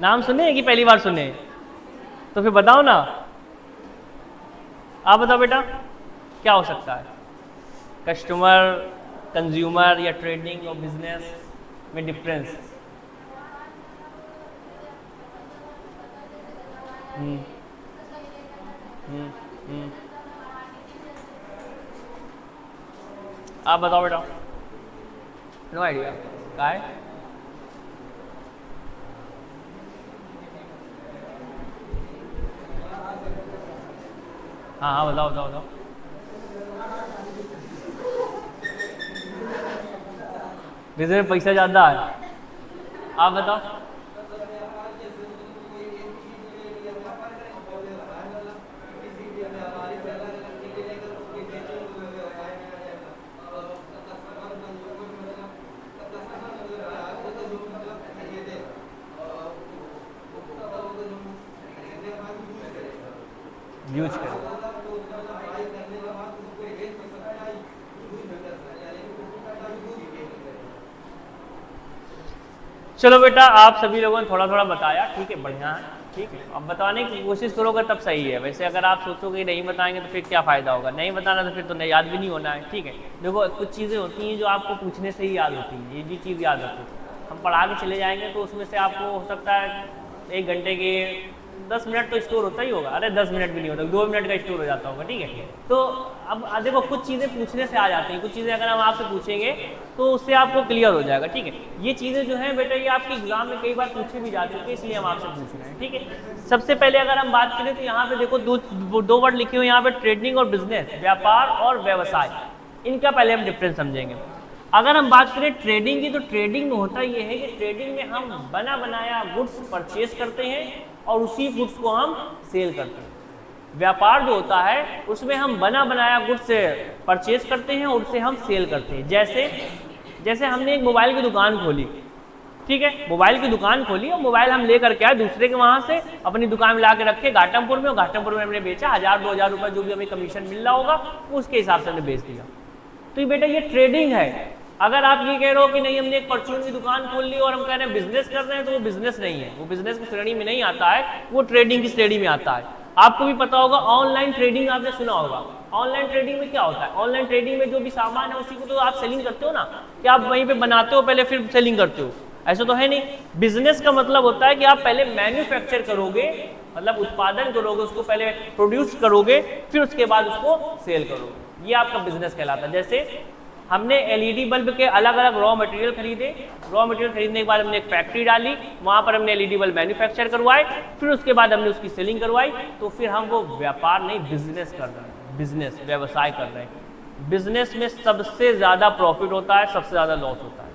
नाम सुने कि पहली बार सुने? तो फिर बताओ ना। आप बताओ बेटा, क्या हो सकता है? कस्टमर, कंज्यूमर या ट्रेडिंग और बिजनेस में डिफरेंस? हम्म हम्म हम्म आप बताओ बेटा। No idea? क्या है? हाँ हाँ बताओ बताओ बताओ। बिजनेस में पैसा ज़्यादा है। आप बताओ। यूज करें। चलो बेटा, आप सभी लोगों ने थोड़ा थोड़ा बताया, ठीक है, बढ़िया है, ठीक है। अब बताने की कोशिश करोगे तब सही है। वैसे अगर आप सोचोगे नहीं बताएंगे तो फिर क्या फ़ायदा होगा? नहीं बताना तो फिर तो नहीं, याद भी नहीं होना है, ठीक है। देखो कुछ चीज़ें होती हैं जो आपको पूछने से ही याद होती हैं, ये भी चीज़ याद रखो। हम पढ़ा के चले जाएंगे तो उसमें से आपको हो सकता है 1 घंटे के 10 मिनट तो स्टोर होता ही होगा। अरे 10 मिनट भी नहीं होता, 2 मिनट का स्टोर हो जाता होगा, ठीक है। तो अब देखो कुछ चीज़ें पूछने से आ जाती हैं, कुछ चीज़ें अगर हम आपसे पूछेंगे तो उससे आपको क्लियर हो जाएगा, ठीक है। ये चीज़ें जो हैं बेटा, ये आपके एग्जाम में कई बार पूछे भी जाते हैं, इसलिए हम आपसे पूछ रहे हैं, ठीक है। सबसे पहले अगर हम बात करें तो यहाँ पे देखो दो वर्ड लिखे हुए यहाँ पे, ट्रेडिंग और बिजनेस, व्यापार और व्यवसाय। इनका पहले हम डिफरेंस समझेंगे। अगर हम बात करें ट्रेडिंग की, तो ट्रेडिंग में होता यह है कि ट्रेडिंग में हम बना बनाया गुड्स परचेज करते हैं और उसी गुड्स को हम सेल करते हैं। व्यापार जो होता है उसमें हम बना बनाया गुड्स परचेज करते हैं और उसे हम सेल करते हैं। जैसे हमने एक मोबाइल की दुकान खोली, ठीक है, मोबाइल की दुकान खोली और मोबाइल हम लेकर के आए दूसरे के वहां से, अपनी दुकान में ला के रखे घाटमपुर में, और घाटमपुर में हमने बेचा, 1000-2000 रुपये जो भी हमें कमीशन मिल रहा होगा उसके हिसाब से हमने बेच दिया। तो ये बेटा ये ट्रेडिंग है। अगर आप ये कह रहे हो कि नहीं हमने एक परचून की दुकान खोल ली और हम कह रहे हैं बिजनेस कर रहे हैं, तो वो बिजनेस नहीं है, वो बिजनेस की श्रेणी में नहीं आता है, वो ट्रेडिंग की श्रेणी में आता है। आपको भी पता होगा ऑनलाइन ट्रेडिंग आपने सुना होगा। ऑनलाइन ट्रेडिंग में क्या होता है? ऑनलाइन ट्रेडिंग में जो भी सामान है उसी को तो आप सेलिंग करते हो ना, कि आप वहीं पे बनाते हो पहले फिर सेलिंग करते हो, ऐसा तो है नहीं। बिजनेस का मतलब होता है कि आप पहले मैन्युफैक्चर करोगे, मतलब उत्पादन करोगे, उसको पहले प्रोड्यूस करोगे, फिर उसके बाद उसको सेल करोगे, ये आपका बिजनेस कहलाता है। जैसे हमने एलईडी बल्ब के अलग अलग रॉ मटेरियल खरीदे, रॉ मटेरियल खरीदने के बाद हमने एक फैक्ट्री डाली, वहाँ पर हमने एलईडी बल्ब मैन्युफैक्चर करवाए, फिर उसके बाद हमने उसकी सेलिंग करवाई, तो फिर हम वो व्यापार नहीं बिजनेस कर रहे हैं, बिजनेस व्यवसाय कर रहे हैं। बिजनेस में सबसे ज़्यादा प्रॉफिट होता है, सबसे ज़्यादा लॉस होता है,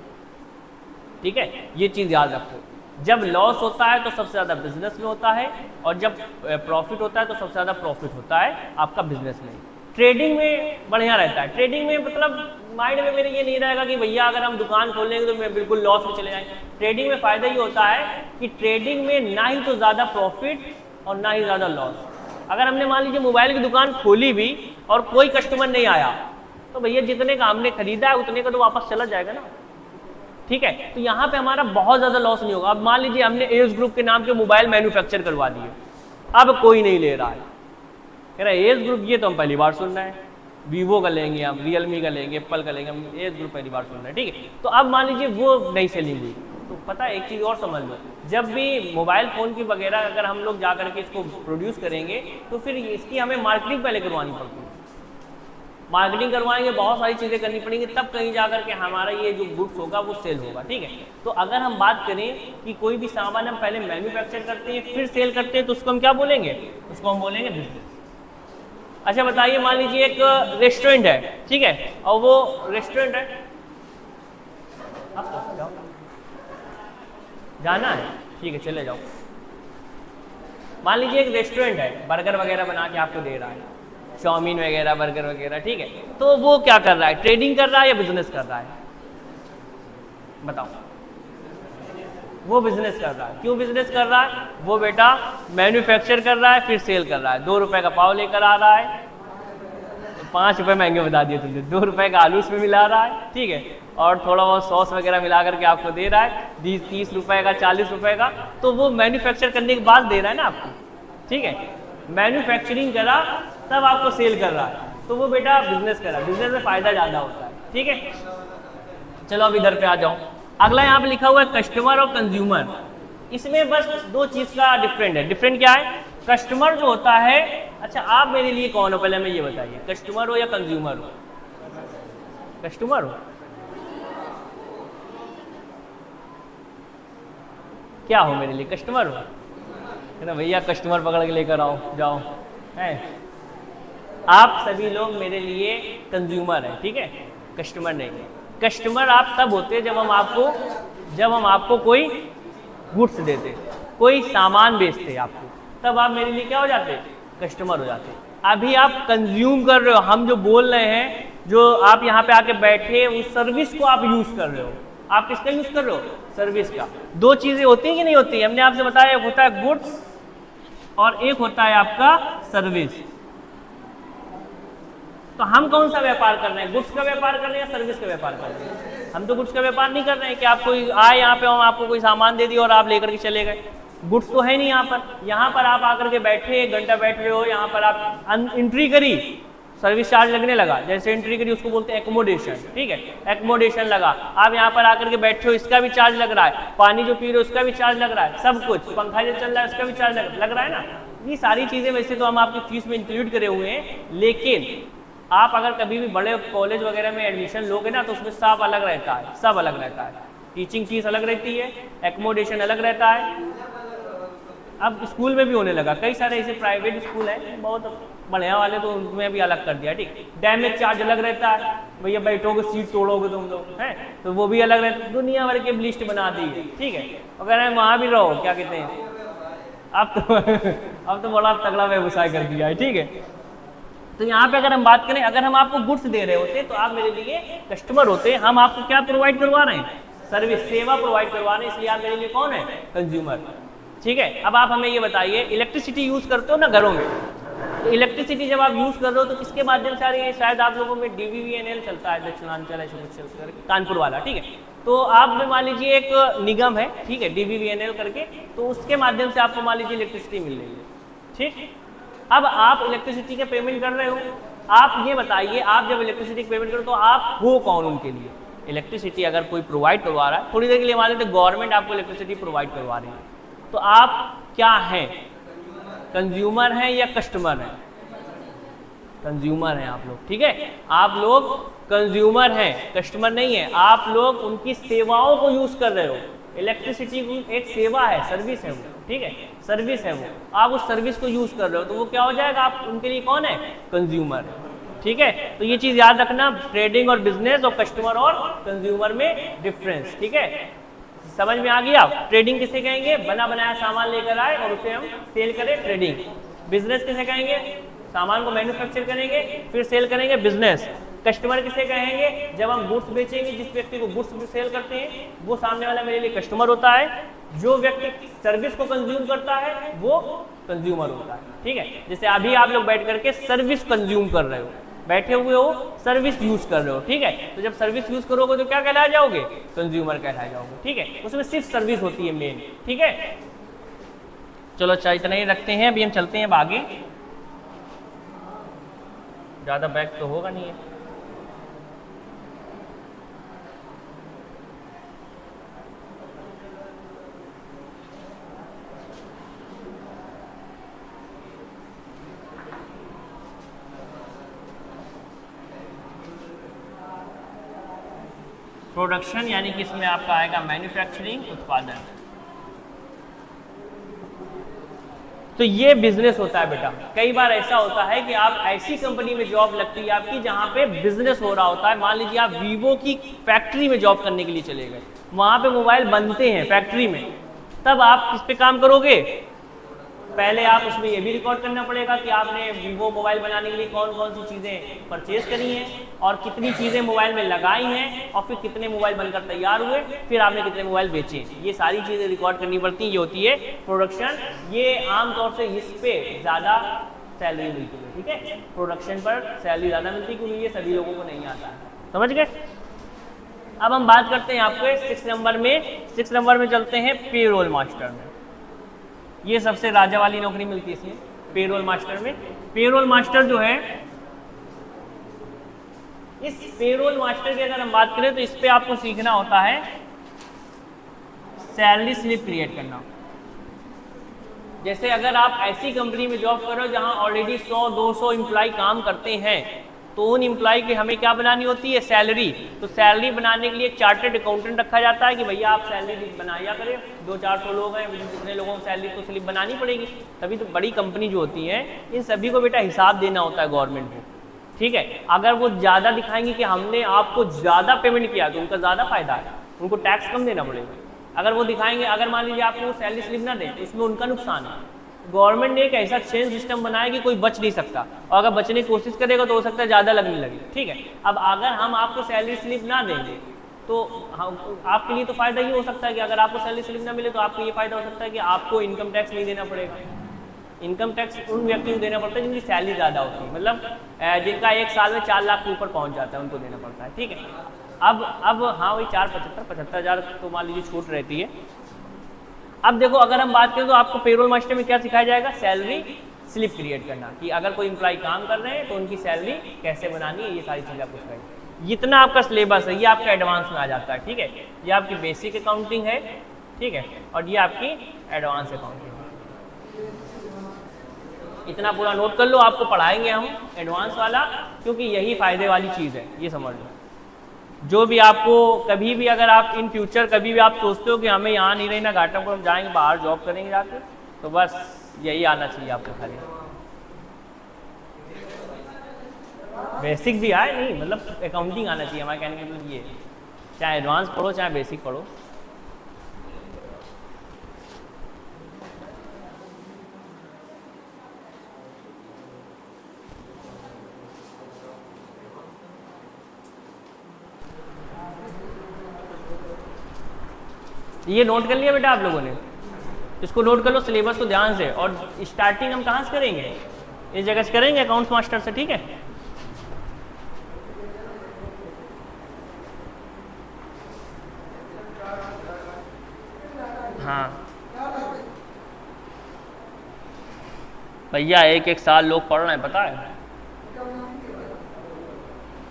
ठीक है, ये चीज़ याद रखो। जब लॉस होता है तो सबसे ज़्यादा बिजनेस में होता है, और जब प्रॉफिट होता है तो सबसे ज़्यादा प्रॉफिट होता है आपका बिजनेस में। ट्रेडिंग में बढ़िया रहता है। ट्रेडिंग में मतलब माइंड में मेरे ये नहीं रहेगा कि भैया अगर हम दुकान खोल लेंगे तो मैं बिल्कुल लॉस में चले जाएंगे। ट्रेडिंग में फ़ायदा ये होता है कि ट्रेडिंग में ना ही तो ज़्यादा प्रॉफिट और ना ही ज़्यादा लॉस। अगर हमने मान लीजिए मोबाइल की दुकान खोली भी और कोई कस्टमर नहीं आया, तो भैया जितने का हमने खरीदा है उतने का तो वापस चला जाएगा ना, ठीक है। तो यहाँ पे हमारा बहुत ज़्यादा लॉस नहीं होगा। अब मान लीजिए हमने एस ग्रुप के नाम के मोबाइल मैन्युफैक्चर करवा दिए, अब कोई नहीं ले रहा है, कह रहा है एस ग्रुप, ये तो हम पहली बार सुन रहे हैं, वीवो का लेंगे हम, रियलमी का लेंगे, एप्पल का लेंगे, हम एस ग्रुप पहली बार सुन रहे हैं, ठीक है। तो अब मान लीजिए वो नहीं सेलिंग हुई, तो पता है एक चीज़ और समझ लो, जब भी मोबाइल फ़ोन की वगैरह अगर हम लोग जा करके इसको प्रोड्यूस करेंगे तो फिर इसकी हमें मार्केटिंग पहले करवानी पड़ती है। मार्केटिंग करवाएंगे, बहुत सारी चीज़ें करनी पड़ेंगी, तब कहीं जा करके हमारा ये जो गुड्स होगा वो सेल होगा, ठीक है। तो अगर हम बात करें कि कोई भी सामान हम पहले मैन्युफैक्चर करते हैं फिर सेल करते हैं, तो उसको हम क्या बोलेंगे? उसको हम बोलेंगे बिजनेस। अच्छा बताइए, मान लीजिए एक रेस्टोरेंट है, ठीक है, और वो रेस्टोरेंट है, आप जाओ, जाना है, ठीक है, चले जाओ। मान लीजिए एक रेस्टोरेंट है, बर्गर वगैरह बना के आपको दे रहा है, चाउमीन वगैरह, बर्गर वगैरह, ठीक है। तो वो क्या कर रहा है? ट्रेडिंग कर रहा है या बिजनेस कर रहा है? बताओ। वो बिजनेस कर रहा है। क्यों बिजनेस कर रहा है? वो बेटा मैन्युफैक्चर कर रहा है फिर सेल कर रहा है, 2 रुपए का पाव लेकर आ रहा है, 5 रुपए महंगे बता दिए तुमने, 2 रुपए का आलू उसमें मिला रहा है, ठीक है, और थोड़ा बहुत सॉस वगैरह मिला करके आपको दे रहा है 30 रुपए का 40 रुपए का, तो वो मैन्युफैक्चर करने के बाद दे रहा है ना आपको, ठीक है। मैन्युफैक्चरिंग करा तब आपको सेल कर रहा है, तो वो बेटा बिजनेस करा, बिजनेस में फायदा ज़्यादा होता है, ठीक है। चलो अब इधर पे आ जाओ, अगला यहाँ पे लिखा हुआ है कस्टमर और कंज्यूमर। इसमें बस 2 चीज़ का डिफरेंट है। डिफरेंट क्या है? कस्टमर जो होता है, अच्छा आप मेरे लिए कौन हो पहले हमें ये बताइए, कस्टमर हो या कंज्यूमर हो? कस्टमर हो? क्या हो मेरे लिए? कस्टमर हो, है ना भैया, कस्टमर पकड़ के लेकर आओ, जाओ, है। आप सभी लोग मेरे लिए कंज्यूमर हैं, ठीक है, कस्टमर नहीं है। कस्टमर आप तब होते हैं जब हम आपको कोई गुड्स देते, कोई सामान बेचते आपको, तब आप मेरे लिए क्या हो जाते? कस्टमर हो जाते। अभी आप कंज्यूम कर रहे हो, हम जो बोल रहे हैं, जो आप यहाँ पे आके बैठे उस सर्विस को आप यूज कर रहे हो। आप किसका यूज कर रहे हो? सर्विस का। 2 चीजें होती हैं कि नहीं होती? हमने आपसे बताया, एक होता है गुड्स और एक होता है आपका सर्विस। तो हम कौन सा व्यापार कर रहे हैं? गुड्स का व्यापार कर रहे हैं या सर्विस का व्यापार कर रहे हैं? हम तो गुड्स का व्यापार नहीं कर रहे हैं कि आप कोई आए यहाँ पे, हम आपको कोई सामान दे दिया और आप लेकर के चले गए। गुड्स तो है नहीं यहाँ पर। यहाँ पर आप आकर के बैठे, 1 घंटा बैठ रहे हो, यहाँ पर आप एंट्री करी, सर्विस चार्ज लगने लगा, जैसे एंट्री करी उसको बोलते हैं एकोमोडेशन, ठीक है, एकोमोडेशन लगा। आप यहाँ पर आकर के बैठे हो, इसका भी चार्ज लग रहा है, पानी जो पी रहे हो उसका भी चार्ज लग रहा है, सब कुछ, पंखा जो चल रहा है उसका भी चार्ज लग रहा है ना। ये सारी चीज़ें वैसे तो हम आपकी फीस में इंक्लूड करे हुए हैं, लेकिन आप अगर कभी भी बड़े कॉलेज वगैरह में एडमिशन लोगे ना, तो उसमें सब अलग रहता है, सब अलग रहता है। टीचिंग फीस अलग रहती है, एकोमोडेशन अलग रहता है। अब स्कूल में भी होने लगा, कई सारे ऐसे प्राइवेट स्कूल हैं बहुत बढ़िया वाले, तो उनमें भी अलग कर दिया, ठीक। डैमेज चार्ज अलग रहता है, भैया बैठोगे सीट तोड़ोगे तुम लोग, हैं, तो वो भी अलग रहता है। दुनिया भर के लिस्ट बना दी है, ठीक है। अगर वहाँ भी रहो, क्या कहते हैं, अब तो बड़ा तगड़ा व्यवसाय कर दिया है, ठीक है। तो यहाँ पे अगर हम बात करें, अगर हम आपको गुड्स दे रहे होते तो आप मेरे लिए कस्टमर होते। हम आपको क्या प्रोवाइड करवा रहे हैं? सर्विस, सेवा प्रोवाइड करवा रहे हैं, इसलिए आप मेरे लिए कौन है? कंज्यूमर, ठीक है। अब आप हमें ये बताइए, इलेक्ट्रिसिटी यूज करते हो ना घरों में, तो इलेक्ट्रिसिटी जब आप यूज कर रहे हो तो किसके माध्यम से आ रही है? शायद आप लोगों में DVVNL चलता है, दक्षिणांचल ऐसे कुछ चलता है, कानपुर वाला, ठीक है। तो आप में मान लीजिए एक निगम है, ठीक है, DVVNL करके, तो उसके माध्यम से आपको मान लीजिए इलेक्ट्रिसिटी मिल रही है, ठीक। अब आप इलेक्ट्रिसिटी के पेमेंट कर रहे हो, आप ये बताइए, आप जब इलेक्ट्रिसिटी के पेमेंट करो तो आप हो कौन उनके लिए? इलेक्ट्रिसिटी अगर कोई प्रोवाइड करवा रहा है, थोड़ी देर के लिए मान लेते गवर्नमेंट आपको इलेक्ट्रिसिटी प्रोवाइड करवा रही है, तो आप क्या हैं? कंज्यूमर हैं या कस्टमर हैं? कंज्यूमर हैं आप लोग, ठीक है। आप लोग कंज्यूमर हैं, कस्टमर नहीं है। आप लोग उनकी सेवाओं को यूज कर रहे हो। इलेक्ट्रिसिटी एक सेवा है, सर्विस है वो, ठीक है, सर्विस है वो। आप उस सर्विस को यूज कर रहे हो, तो वो क्या हो जाएगा? आप उनके लिए कौन है? कंज्यूमर, ठीक है। तो ये चीज याद रखना, ट्रेडिंग और बिजनेस और कस्टमर और कंज्यूमर में डिफरेंस, ठीक है। समझ में आ गया? ट्रेडिंग किसे कहेंगे? बना बनाया सामान लेकर आए और उसे हम सेल करें, ट्रेडिंग। बिजनेस किसे कहेंगे? सामान को मैन्युफैक्चर करेंगे फिर सेल करेंगे, बिजनेस। कस्टमर किसे कहेंगे? जब हम गुड्स बेचेंगे, जिस व्यक्ति को गुड्स सेल करते हैं वो सामने वाला मेरे लिए कस्टमर होता है। जो व्यक्ति सर्विस को कंज्यूम करता है वो कंज्यूमर होता है, ठीक है। जैसे अभी आप लोग बैठ करके सर्विस कंज्यूम कर रहे हो, बैठे हुए हो, सर्विस यूज कर रहे हो, ठीक है। तो जब सर्विस यूज करोगे तो क्या कहलाए जाओगे? कंज्यूमर कहलाए जाओगे, ठीक है। उसमें सिर्फ सर्विस होती है मेन, ठीक है। चलो अच्छा, इतना ही रखते हैं, अभी हम चलते हैं आगे। ज़्यादा बैक तो होगा नहीं है। प्रोडक्शन यानी कि इसमें आपका आएगा मैन्युफैक्चरिंग, उत्पादन। तो ये बिजनेस होता है बेटा। कई बार ऐसा होता है कि आप ऐसी कंपनी में जॉब लगती है आपकी जहां पे बिजनेस हो रहा होता है। मान लीजिए आप वीवो की फैक्ट्री में जॉब करने के लिए चले गए, वहां पे मोबाइल बनते हैं फैक्ट्री में, तब आप किस पे काम करोगे? पहले आप उसमें ये भी रिकॉर्ड करना पड़ेगा कि आपने वीवो मोबाइल बनाने के लिए कौन कौन सी चीज़ें परचेज करी हैं और कितनी चीज़ें मोबाइल में लगाई हैं और फिर कितने मोबाइल बनकर तैयार हुए, फिर आपने कितने मोबाइल बेचे। ये सारी चीज़ें रिकॉर्ड करनी पड़ती हैं, ये होती है प्रोडक्शन। ये आमतौर से इस पे ज़्यादा सैलरी मिलती है, ठीक है। प्रोडक्शन पर सैलरी ज़्यादा मिलती है क्योंकि ये सभी लोगों को नहीं आता है, समझ गए। अब हम बात करते हैं आपके 6 नंबर में। 6 नंबर में चलते हैं पेरोल मास्टर में। ये सबसे राजा वाली नौकरी मिलती है इसमें, पेरोल मास्टर में। पेरोल मास्टर जो है, इस पेरोल मास्टर की अगर हम बात करें तो इस पे आपको सीखना होता है सैलरी स्लिप क्रिएट करना। जैसे अगर आप ऐसी कंपनी में जॉब कर रहे हो जहां ऑलरेडी 100-200 एम्प्लॉय काम करते हैं, तो उन एम्प्लॉय की हमें क्या बनानी होती है, सैलरी। तो सैलरी बनाने के लिए चार्टर्ड अकाउंटेंट रखा जाता है कि भैया आप सैलरी बनाया करें, 200-400 लोग हैं, जितने लोगों को सैलरी तो स्लिप बनानी पड़ेगी। तभी तो बड़ी कंपनी जो होती है इन सभी को बेटा हिसाब देना होता है गवर्नमेंट को, ठीक है। अगर वो ज़्यादा दिखाएंगे कि हमने आपको ज़्यादा पेमेंट किया तो उनका ज़्यादा फायदा है, उनको टैक्स कम देना पड़ेगा। अगर वो दिखाएंगे, अगर मान लीजिए आपको सैलरी स्लिप ना दें तो इसमें उनका नुकसान है। गवर्नमेंट ने एक ऐसा चेंज सिस्टम बनाया कि कोई बच नहीं सकता, और अगर बचने की कोशिश करेगा तो हो सकता है ज़्यादा लगने लगे, ठीक है। अब अगर हम आपको सैलरी स्लिप ना देंगे तो आपके लिए तो फ़ायदा ये हो सकता है कि अगर आपको सैलरी स्लिप ना मिले तो आपको ये फ़ायदा हो सकता है कि आपको इनकम टैक्स नहीं देना पड़ेगा। इनकम टैक्स उन व्यक्तियों को देना पड़ता है जिनकी सैलरी ज़्यादा होती है, मतलब जिनका एक साल में 4 लाख के ऊपर पहुँच जाता है, उनको देना पड़ता है, ठीक है। अब हाँ वही 75 हज़ार तो मान लीजिए छूट रहती है। अब देखो अगर हम बात करें तो आपको पेरोल मास्टर में क्या सिखाया जाएगा, सैलरी स्लिप क्रिएट करना, कि अगर कोई एम्प्लॉय काम कर रहे हैं तो उनकी सैलरी कैसे बनानी है, ये सारी चीज़ें आपको सिखाई। जितना आपका सिलेबस है ये आपका एडवांस में आ जाता है, ठीक है। ये आपकी बेसिक अकाउंटिंग है, ठीक है, और ये आपकी एडवांस अकाउंटिंग है। इतना पूरा नोट कर लो, आपको पढ़ाएंगे हम एडवांस वाला, क्योंकि यही फायदे वाली चीज़ है, ये समझ लो। जो भी आपको कभी भी अगर आप इन फ्यूचर कभी भी आप सोचते हो कि हमें यहाँ नहीं रहना, घाटापुर हम जाएंगे, बाहर जॉब करेंगे जाके, तो बस यही आना चाहिए आपको खाली। बेसिक भी आए नहीं, मतलब अकाउंटिंग आना चाहिए, हमारे कहने का मतलब ये, चाहे एडवांस पढ़ो चाहे बेसिक पढ़ो। ये नोट कर लिया बेटा आप लोगों ने, इसको नोट कर लो सिलेबस को ध्यान से। और स्टार्टिंग हम कहाँ से करेंगे, इस जगह से करेंगे अकाउंट्स मास्टर से, ठीक है। हाँ भैया एक साल लोग पढ़ रहे हैं, पता है।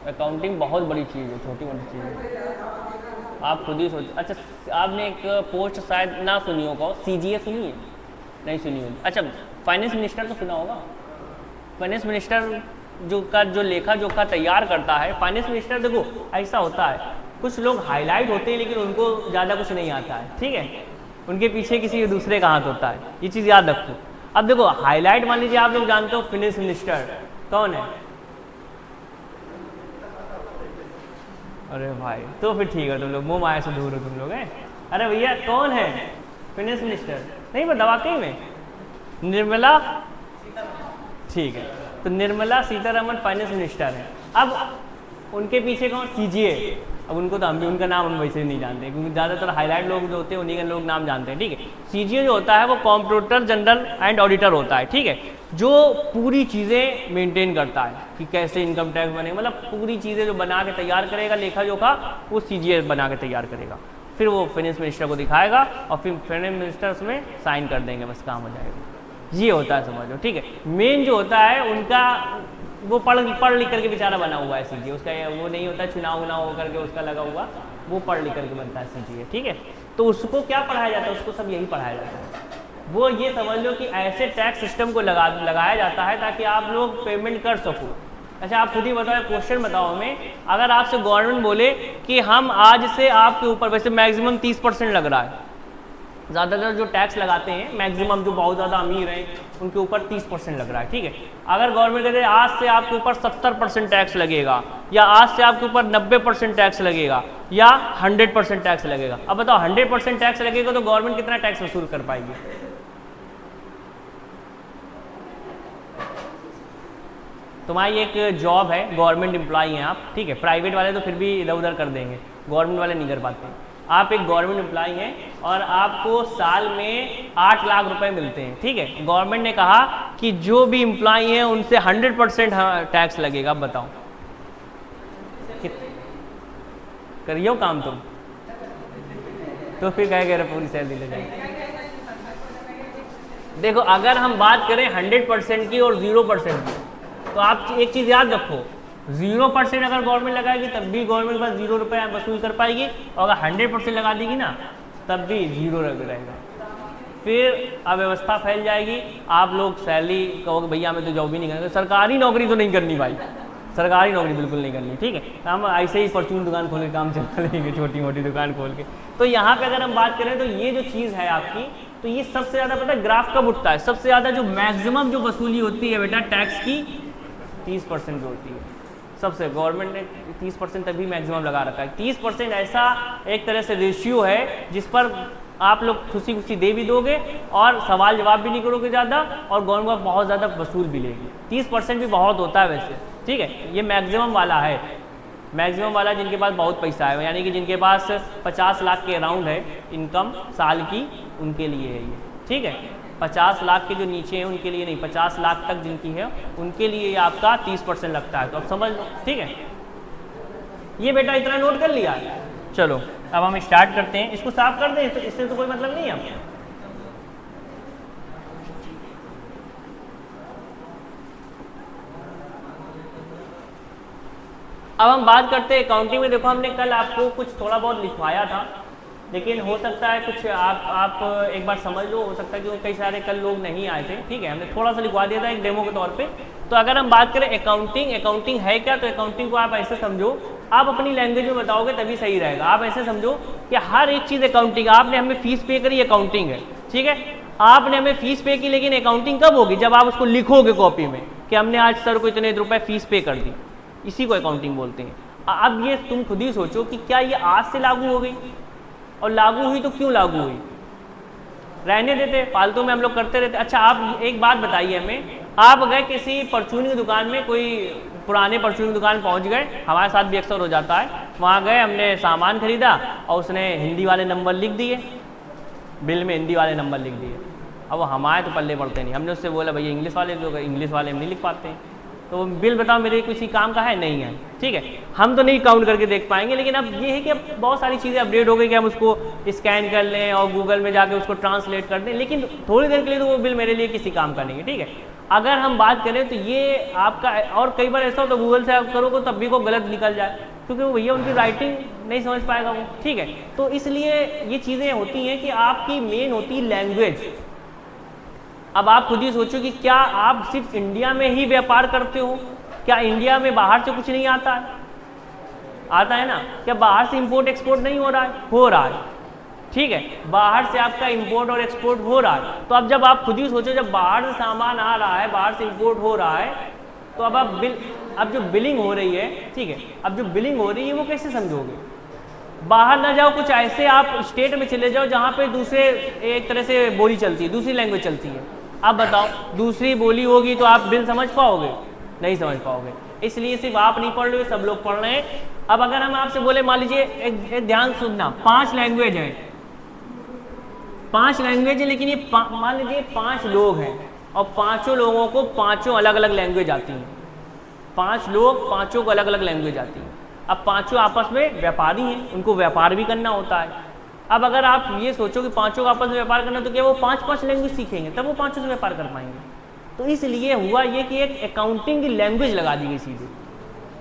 अकाउंटिंग बहुत बड़ी चीज़ है, छोटी मोटी चीज़ है, आप खुद ही सोचिए। अच्छा आपने एक पोस्ट शायद ना सुनी होगा, CGA सुनी है, नहीं सुनी होगी। अच्छा फाइनेंस मिनिस्टर तो सुना होगा। फाइनेंस मिनिस्टर जो लेखा जोखा तैयार करता है, फाइनेंस मिनिस्टर देखो ऐसा होता है, कुछ लोग हाईलाइट होते हैं लेकिन उनको ज़्यादा कुछ नहीं आता है, ठीक है, उनके पीछे किसी दूसरे का हाथ होता है, ये चीज़ याद रखो। अब देखो हाईलाइट मान लीजिए आप लोग जानते हो फाइनेंस मिनिस्टर कौन है, अरे भाई तो फिर ठीक है, तुम लोग मुँह माया से दूर हो तुम लोग हैं। अरे भैया कौन है फाइनेंस मिनिस्टर, नहीं पता वाकई में, निर्मला, ठीक है, तो निर्मला सीतारमण फाइनेंस मिनिस्टर है। अब उनके पीछे कौन, CGA। अब उनको तो हम भी उनका नाम हम वैसे नहीं जानते क्योंकि ज़्यादातर हाईलाइट लोग जो होते हैं उन्हीं का लोग नाम जानते हैं, ठीक है। CGA जो होता है वो कंप्ट्रोलर जनरल एंड ऑडिटर होता है, ठीक है, जो पूरी चीज़ें मेंटेन करता है कि कैसे इनकम टैक्स बने, मतलब पूरी चीज़ें जो बना के तैयार करेगा लेखा जोखा, वो CGA बना के तैयार करेगा, फिर वो फाइनेंस मिनिस्टर को दिखाएगा और फिर फाइनेंस मिनिस्टर उसमें साइन कर देंगे, बस काम हो जाएगा। ये होता है समझो, ठीक है। मेन जो होता है उनका वो पढ़ लिख करके बेचारा बना हुआ है CGA, उसका वो नहीं होता चुनाव हो करके उसका लगा हुआ, वो पढ़ लिख करके बनता है CGA, ठीक है। तो उसको क्या पढ़ाया जाता है, उसको सब यही पढ़ाया जाता है। वो ये समझ लो कि ऐसे टैक्स सिस्टम को लगाया जाता है ताकि आप लोग पेमेंट कर सको। अच्छा आप खुद ही बताओ, क्वेश्चन बताओ हमें, अगर आपसे गवर्नमेंट बोले कि हम आज से आपके ऊपर, वैसे मैक्सिमम 30% लग रहा है, ज़्यादातर जो टैक्स लगाते हैं मैक्सिमम जो बहुत ज़्यादा अमीर हैं उनके ऊपर 30% लग रहा है, ठीक है। अगर गवर्नमेंट कहते हैं आज से आपके ऊपर 70% टैक्स लगेगा, या आज से आपके ऊपर 90% टैक्स लगेगा, या 100% टैक्स लगेगा, अब बताओ 100% टैक्स लगेगा तो गवर्नमेंट कितना टैक्स वसूल कर पाएगी। तुम्हारी एक जॉब है, गवर्नमेंट एम्प्लॉई हैं आप, ठीक है, प्राइवेट वाले तो फिर भी इधर उधर कर देंगे, गवर्नमेंट वाले नहीं कर पाते। आप एक गवर्नमेंट एम्प्लॉय हैं और आपको साल में 8 लाख रुपए मिलते हैं, ठीक है। गवर्नमेंट ने कहा कि जो भी एम्प्लॉय हैं उनसे 100% टैक्स लगेगा। अब बताओ करियो काम तुम, तो फिर क्या कह रहे पूरी सैलरी ले जाएगी। देखो अगर हम बात करें 100% की और 0% की, तो आप एक चीज़ याद रखो, 0% अगर गवर्नमेंट लगाएगी तब भी गवर्नमेंट बस 0 रुपये वसूल कर पाएगी, और अगर 100% लगा देगी ना तब भी 0 रहेगा। फिर अव्यवस्था फैल जाएगी, आप लोग सैलरी कहोगे भैया हमें तो जॉब ही नहीं करेंगे, सरकारी नौकरी तो नहीं करनी भाई, सरकारी नौकरी बिल्कुल नहीं करनी, ठीक है। हम ऐसे ही परचून दुकान खोल के काम चला लेंगे, छोटी मोटी दुकान खोल के। तो यहाँ पे अगर हम बात करें तो ये जो चीज़ है आपकी, तो ये सबसे ज़्यादा पता है ग्राफ कब उठता है, सबसे ज़्यादा जो मैक्सिमम जो वसूली होती है बेटा टैक्स की 30% जो होती है, सबसे गवर्नमेंट ने 30% तक भी मैक्सिमम लगा रखा है। 30% ऐसा एक तरह से रेशियो है जिस पर आप लोग खुशी खुशी दे भी दोगे और सवाल जवाब भी नहीं करोगे ज़्यादा, और गवर्नमेंट बहुत ज़्यादा वसूल भी लेगी। 30% भी बहुत होता है वैसे, ठीक है। ये मैक्सिमम वाला है, मैक्सिमम वाला जिनके पास बहुत पैसा है, यानी कि जिनके पास 50 लाख के अराउंड है इनकम साल की, उनके लिए है ये, ठीक है। 50 लाख के जो नीचे हैं उनके लिए नहीं, 50 लाख तक जिनकी है उनके लिए ये आपका 30% लगता है। तो अब समझ लो, ठीक है। ये बेटा इतना नोट कर लिया। चलो अब हम स्टार्ट करते हैं, इसको साफ कर दें, तो इससे तो कोई मतलब नहीं है। अब हम बात करते हैं अकाउंटिंग में। देखो हमने कल आपको कुछ थोड़ा बहुत लिखवाया था, लेकिन हो सकता है कुछ आप एक बार समझ लो, हो सकता है कि कई सारे कल लोग नहीं आए थे, ठीक है। हमने थोड़ा सा लिखवा दिया था एक डेमो के तौर पे। तो अगर हम बात करें अकाउंटिंग है क्या, तो अकाउंटिंग को आप ऐसे समझो, आप अपनी लैंग्वेज में बताओगे तभी सही रहेगा। आप ऐसे समझो कि हर एक चीज़ अकाउंटिंग, आपने हमें फीस पे करी, अकाउंटिंग है, ठीक है। आपने हमें फीस पे की, लेकिन अकाउंटिंग कब होगी, जब आप उसको लिखोगे कॉपी में कि हमने आज सर को इतने रुपए फीस पे कर दी, इसी को अकाउंटिंग बोलते हैं। अब ये तुम खुद ही सोचो कि क्या ये आज से लागू हो गई, और लागू हुई तो क्यों लागू हुई, रहने देते फालतू में हम लोग करते रहते। अच्छा आप एक बात बताइए हमें, आप गए किसी परचून की दुकान में, कोई पुराने परचून की दुकान पहुंच गए, हमारे साथ भी अक्सर हो जाता है, वहाँ गए हमने सामान खरीदा और उसने हिंदी वाले नंबर लिख दिए, बिल में हिंदी वाले नंबर लिख दिए। अब वो हमारे तो पल्ले पड़ते नहीं, हमने उससे बोला भैया इंग्लिश वाले लोग, इंग्लिश वाले हम नहीं लिख पाते हैं, तो बिल बताओ मेरे किसी काम का है नहीं है, ठीक है। हम तो नहीं काउंट करके देख पाएंगे, लेकिन अब ये है कि अब बहुत सारी चीज़ें अपडेट हो गई कि हम उसको स्कैन कर लें और गूगल में जाके उसको ट्रांसलेट कर दें, लेकिन थोड़ी देर के लिए तो वो बिल मेरे लिए किसी काम का नहीं है, ठीक है। अगर हम बात करें तो ये आपका, और कई बार ऐसा हो तो गूगल से आप करोगे तब भी को गलत निकल जाए, क्योंकि वो भैया उनकी राइटिंग नहीं समझ पाएगा वो, ठीक है। तो इसलिए ये चीज़ें होती हैं कि आपकी मेन होती है लैंग्वेज। अब आप खुद ही सोचो कि क्या आप सिर्फ इंडिया में ही व्यापार करते हो, क्या इंडिया में बाहर से कुछ नहीं आता है, आता है ना, क्या बाहर से इंपोर्ट एक्सपोर्ट नहीं हो रहा है, हो रहा है, ठीक है। बाहर से आपका इंपोर्ट और एक्सपोर्ट हो रहा है। तो अब जब आप खुद ही सोचो, जब बाहर से सामान आ रहा है, बाहर से इंपोर्ट हो रहा है, तो अब आप अब जो बिलिंग हो रही है, ठीक है, अब जो बिलिंग हो रही है वो कैसे समझोगे। बाहर ना जाओ, कुछ ऐसे आप स्टेट में चले जाओ जहाँ पे दूसरे एक तरह से बोली चलती है, दूसरी लैंग्वेज चलती है। अब बताओ दूसरी बोली होगी तो आप बिल समझ पाओगे, नहीं समझ पाओगे। इसलिए सिर्फ आप नहीं पढ़ रहे, सब लोग पढ़ रहे हैं। अब अगर हम आपसे बोले, मान लीजिए एक ध्यान सुनना, 5 लैंग्वेज है, 5 लैंग्वेज है, लेकिन ये मान लीजिए 5 लोग हैं और पांचों लोगों को पांचों अलग अलग लैंग्वेज आती हैं। 5 लोग, पांचों को अलग अलग लैंग्वेज आती है। अब पांचों आपस में व्यापारी हैं, उनको व्यापार भी करना होता है। अब अगर आप ये सोचो कि पांचों को आपस में व्यापार करना, तो क्या वो 5-5 लैंग्वेज सीखेंगे, तब वो पांचों से व्यापार कर पाएंगे। तो इसलिए हुआ ये कि एक अकाउंटिंग की लैंग्वेज लगा दी गई, सीधे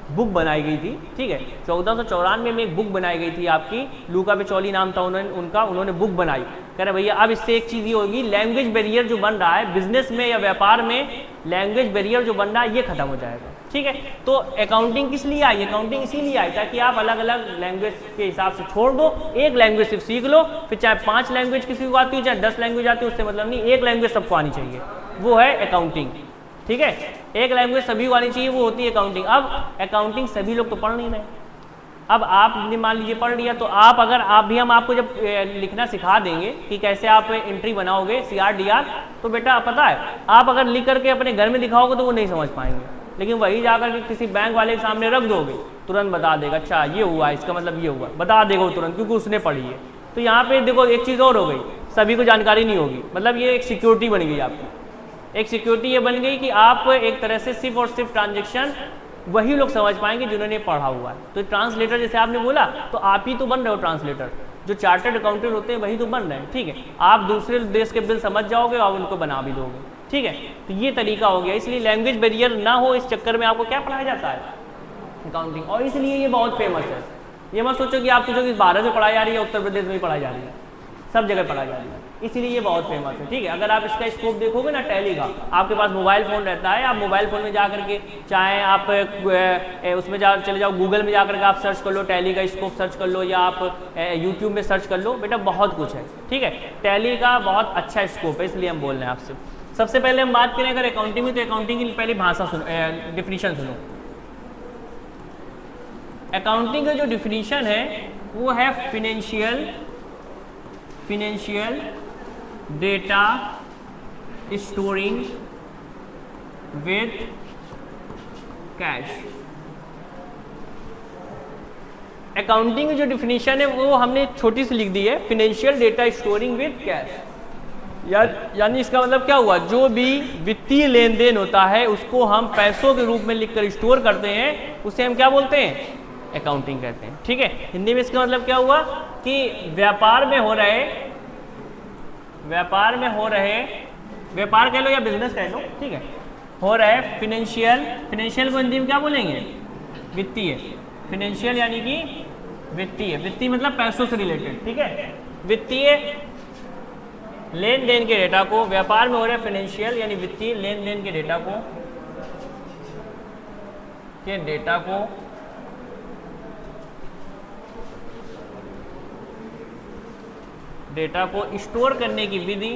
बुक बनाई गई थी, ठीक है। 1494 में एक बुक बनाई गई थी आपकी, लूका बेचौली नाम था उन्होंने बुक बनाई। कह रहे भैया अब इससे एक चीज़ ये होगी, लैंग्वेज बैरियर जो बन रहा है बिजनेस में या व्यापार में, लैंग्वेज बैरियर जो बन रहा है ये खत्म हो जाएगा, ठीक है। तो अकाउंटिंग किस लिए आई, अकाउंटिंग इसीलिए आई ताकि आप अलग अलग लैंग्वेज के हिसाब से छोड़ दो, एक लैंग्वेज सिर्फ सीख लो, फिर चाहे 5 लैंग्वेज किसी को आती हो, चाहे 10 लैंग्वेज आती हो, उससे मतलब नहीं, एक लैंग्वेज सबको आनी चाहिए, वो है अकाउंटिंग, ठीक है। एक लैंग्वेज सभी को आनी चाहिए, वो होती है अकाउंटिंग। अब अकाउंटिंग सभी लोग तो पढ़ नहीं रहे। अब आपने मान लीजिए पढ़ लिया, तो आप अगर हम आपको जब लिखना सिखा देंगे कि कैसे आप एंट्री बनाओगे CR DR, तो बेटा पता है आप अगर लिख करके अपने घर में दिखाओगे तो वो नहीं समझ पाएंगे, लेकिन वही जाकर के किसी बैंक वाले के सामने रख दोगे, तुरंत बता देगा अच्छा ये हुआ, इसका मतलब ये हुआ, बता देगा वो तुरंत, क्योंकि उसने पढ़ी है। तो यहाँ पे देखो एक चीज़ और हो गई, सभी को जानकारी नहीं होगी, मतलब ये एक सिक्योरिटी बन गई आपकी। एक सिक्योरिटी ये बन गई कि आप एक तरह से सिर्फ और सिर्फ ट्रांजेक्शन वही लोग समझ पाएंगे जिन्होंने पढ़ा हुआ है। तो ट्रांसलेटर जैसे आपने बोला, तो आप ही तो बन रहे हो ट्रांसलेटर, जो चार्टर्ड अकाउंटेंट होते हैं वही तो बन रहे हैं, ठीक है। आप दूसरे देश के बिल समझ जाओगे और उनको बना भी दोगे, ठीक है। तो ये तरीका हो गया, इसलिए लैंग्वेज बैरियर ना हो इस चक्कर में आपको क्या पढ़ाया जाता है, अकाउंटिंग। और इसलिए ये बहुत फेमस है। ये मत सोचो कि आप सोचो कि भारत में पढ़ाई जा रही है, उत्तर प्रदेश में ही पढ़ाई जा रही है, सब जगह पढ़ाई जा रही है, इसीलिए ये बहुत फेमस है, ठीक है। अगर आप इसका स्कोप देखोगे ना टैली का, आपके पास मोबाइल फ़ोन रहता है, आप मोबाइल फ़ोन में जा करके चाहे आप उसमें चले जाओ, गूगल में जा करके आप सर्च कर लो, टैली का स्कोप सर्च कर लो, या आप यूट्यूब में सर्च कर लो, बेटा बहुत कुछ है, ठीक है। टैली का बहुत अच्छा स्कोप है, इसलिए हम बोल रहे हैं आपसे। सबसे पहले हम बात करें अगर अकाउंटिंग में, तो अकाउंटिंग की पहली भाषा सुनो, डिफिनीशन सुनो। अकाउंटिंग का जो डिफिनीशन है वो है financial data storing with cash. Accounting की जो डिफिनीशन है वो हमने छोटी सी लिख दी है, financial data storing with cash. यानी इसका मतलब क्या हुआ, जो भी वित्तीय लेन देन होता है उसको हम पैसों के रूप में लिखकर स्टोर करते हैं, उसे हम क्या बोलते हैं, अकाउंटिंग कहते हैं, ठीक है। हिंदी में इसका मतलब क्या हुआ कि व्यापार में हो रहे, व्यापार कह लो या बिजनेस कह लो, ठीक है, हो रहे फिनेंशियल को हिंदी में क्या बोलेंगे, वित्तीय। फिनेंशियल यानी कि वित्तीय मतलब पैसों से रिलेटेड, ठीक है। वित्तीय लेन देन के डेटा को, व्यापार में हो रहे फाइनेंशियल यानी वित्तीय लेन देन के डेटा को स्टोर करने की विधि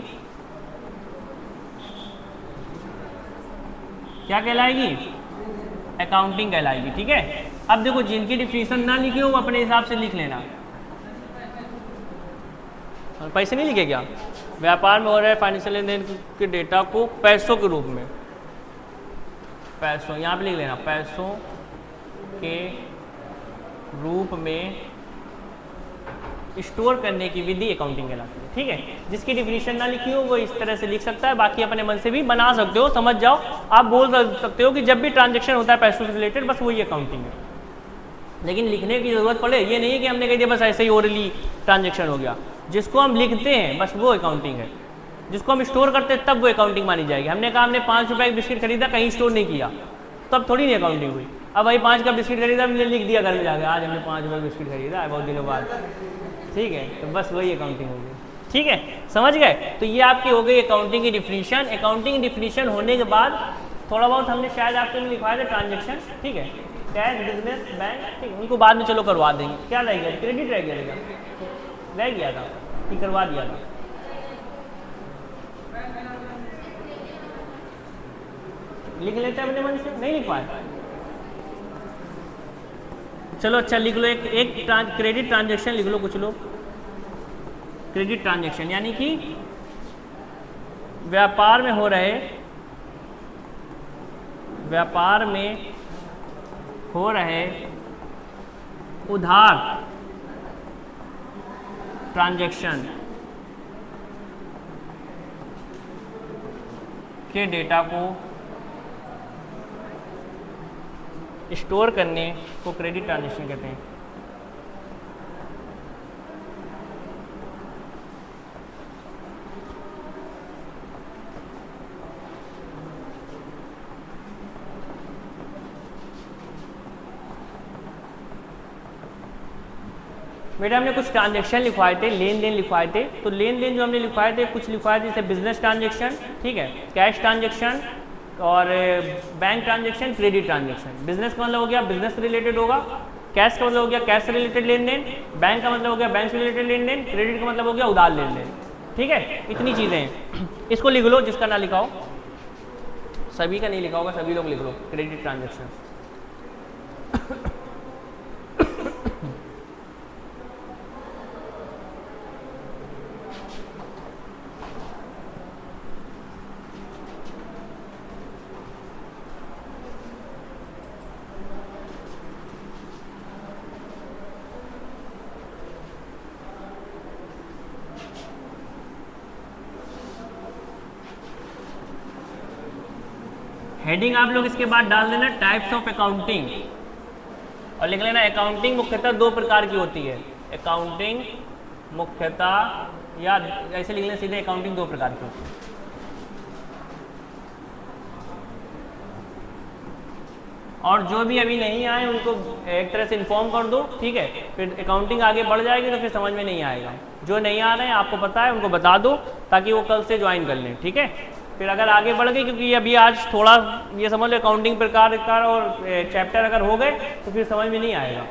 क्या कहलाएगी, अकाउंटिंग कहलाएगी, ठीक है। अब देखो जिनकी डिफिनीशन ना लिखी हो वो अपने हिसाब से लिख लेना। पैसे नहीं लिखे क्या, व्यापार में हो रहे फाइनेंशियल लेन देन के डेटा को पैसों के रूप में, पैसों यहाँ पे लिख लेना, पैसों के रूप में स्टोर करने की विधि अकाउंटिंग कहलाती है, ठीक है। जिसकी डिफिनीशन ना लिखी हो वो इस तरह से लिख सकता है, बाकी अपने मन से भी बना सकते हो, समझ जाओ। आप बोल सकते हो कि जब भी ट्रांजैक्शन होता है पैसों से रिलेटेड, बस वही अकाउंटिंग है। लेकिन लिखने की जरूरत पड़े, ये नहीं है कि हमने कह दिया बस ऐसे ही ओरली ट्रांजैक्शन हो गया। जिसको हम लिखते हैं बस वो अकाउंटिंग है, जिसको हम स्टोर करते हैं तब वो अकाउंटिंग मानी जाएगी। हमने कहा हमने 5 रुपये का बिस्किट खरीदा, कहीं स्टोर नहीं किया, तब थोड़ी नहीं अकाउंटिंग हुई। अब भाई 5 का बिस्किट खरीदा, हमने लिख दिया घर में जाकर, आज हमने 5 रुपये बिस्किट खरीदा है बहुत दिनों बाद, ठीक है, तो बस वही अकाउंटिंग हो गई, ठीक है, समझ गए। तो ये आपकी हो गई अकाउंटिंग की डिफिनीशन। अकाउंटिंग डिफिनीशन होने के बाद थोड़ा बहुत हमने शायद आपके लिए लिखवाया था ट्रांजेक्शन, ठीक है, कैश, बिजनेस, बैंक, ठीक है, उनको बाद में चलो करवा देंगे। क्या रह गया, क्रेडिट रह गया था कि करवा दिया था, लिख लेते हैं अपने मन से, नहीं लिख पाए, चलो अच्छा लिख लो, एक क्रेडिट ट्रांजेक्शन लिख लो कुछ लोग। क्रेडिट ट्रांजेक्शन यानी कि व्यापार में हो रहे उधार ट्रांजैक्शन के डेटा को स्टोर करने को क्रेडिट ट्रांजैक्शन कहते हैं। बेटा हमने कुछ ट्रांजैक्शन लिखवाए थे, लेन देन लिखवाए थे, तो लेन देन जो हमने लिखवाए थे, कुछ लिखवाए थे जैसे बिजनेस ट्रांजैक्शन, ठीक है, कैश ट्रांजैक्शन और bank transaction, credit transaction. Business का मतलब हो गया बिजनेस से रिलेटेड होगा, कैश का मतलब हो गया कैश से रिलेटेड लेन देन, बैंक का मतलब हो गया बैंक से रिलेटेड लेन देन, क्रेडिट का मतलब हो गया उधार लेन देन, ठीक है। इतनी चीज़ें हैं, इसको लिख लो, जिसका ना लिखा हो, सभी का नहीं लिखा होगा, सभी लोग लिख लो क्रेडिट ट्रांजैक्शन। हेडिंग आप लोग इसके बाद डाल देना टाइप्स ऑफ अकाउंटिंग, और लिख लेना अकाउंटिंग मुख्यतः दो प्रकार की होती है। अकाउंटिंग मुख्यतः, या ऐसे लिख लेना सीधे, अकाउंटिंग दो प्रकार की होती है। और जो भी अभी नहीं आए उनको एक तरह से इन्फॉर्म कर दो, ठीक है, फिर अकाउंटिंग आगे बढ़ जाएगी तो फिर समझ में नहीं आएगा। जो नहीं आ रहे हैं आपको पता है उनको बता दो ताकि वो कल से ज्वाइन कर लें, ठीक है। फिर अगर आगे बढ़ गई, क्योंकि अभी आज थोड़ा ये समझ लो अकाउंटिंग प्रकार और चैप्टर अगर हो गए तो फिर समझ में नहीं आएगा,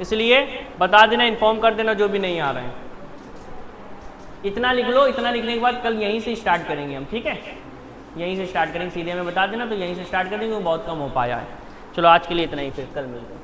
इसलिए बता देना, इन्फॉर्म कर देना जो भी नहीं आ रहे हैं। इतना लिख लो, इतना लिखने के बाद कल यहीं से स्टार्ट करेंगे हम, ठीक है, यहीं से स्टार्ट करेंगे, सीधे हमें बता देना तो यहीं से स्टार्ट करेंगे, वो बहुत कम हो पाया है। चलो आज के लिए इतना ही, फिर कल मिलते हैं।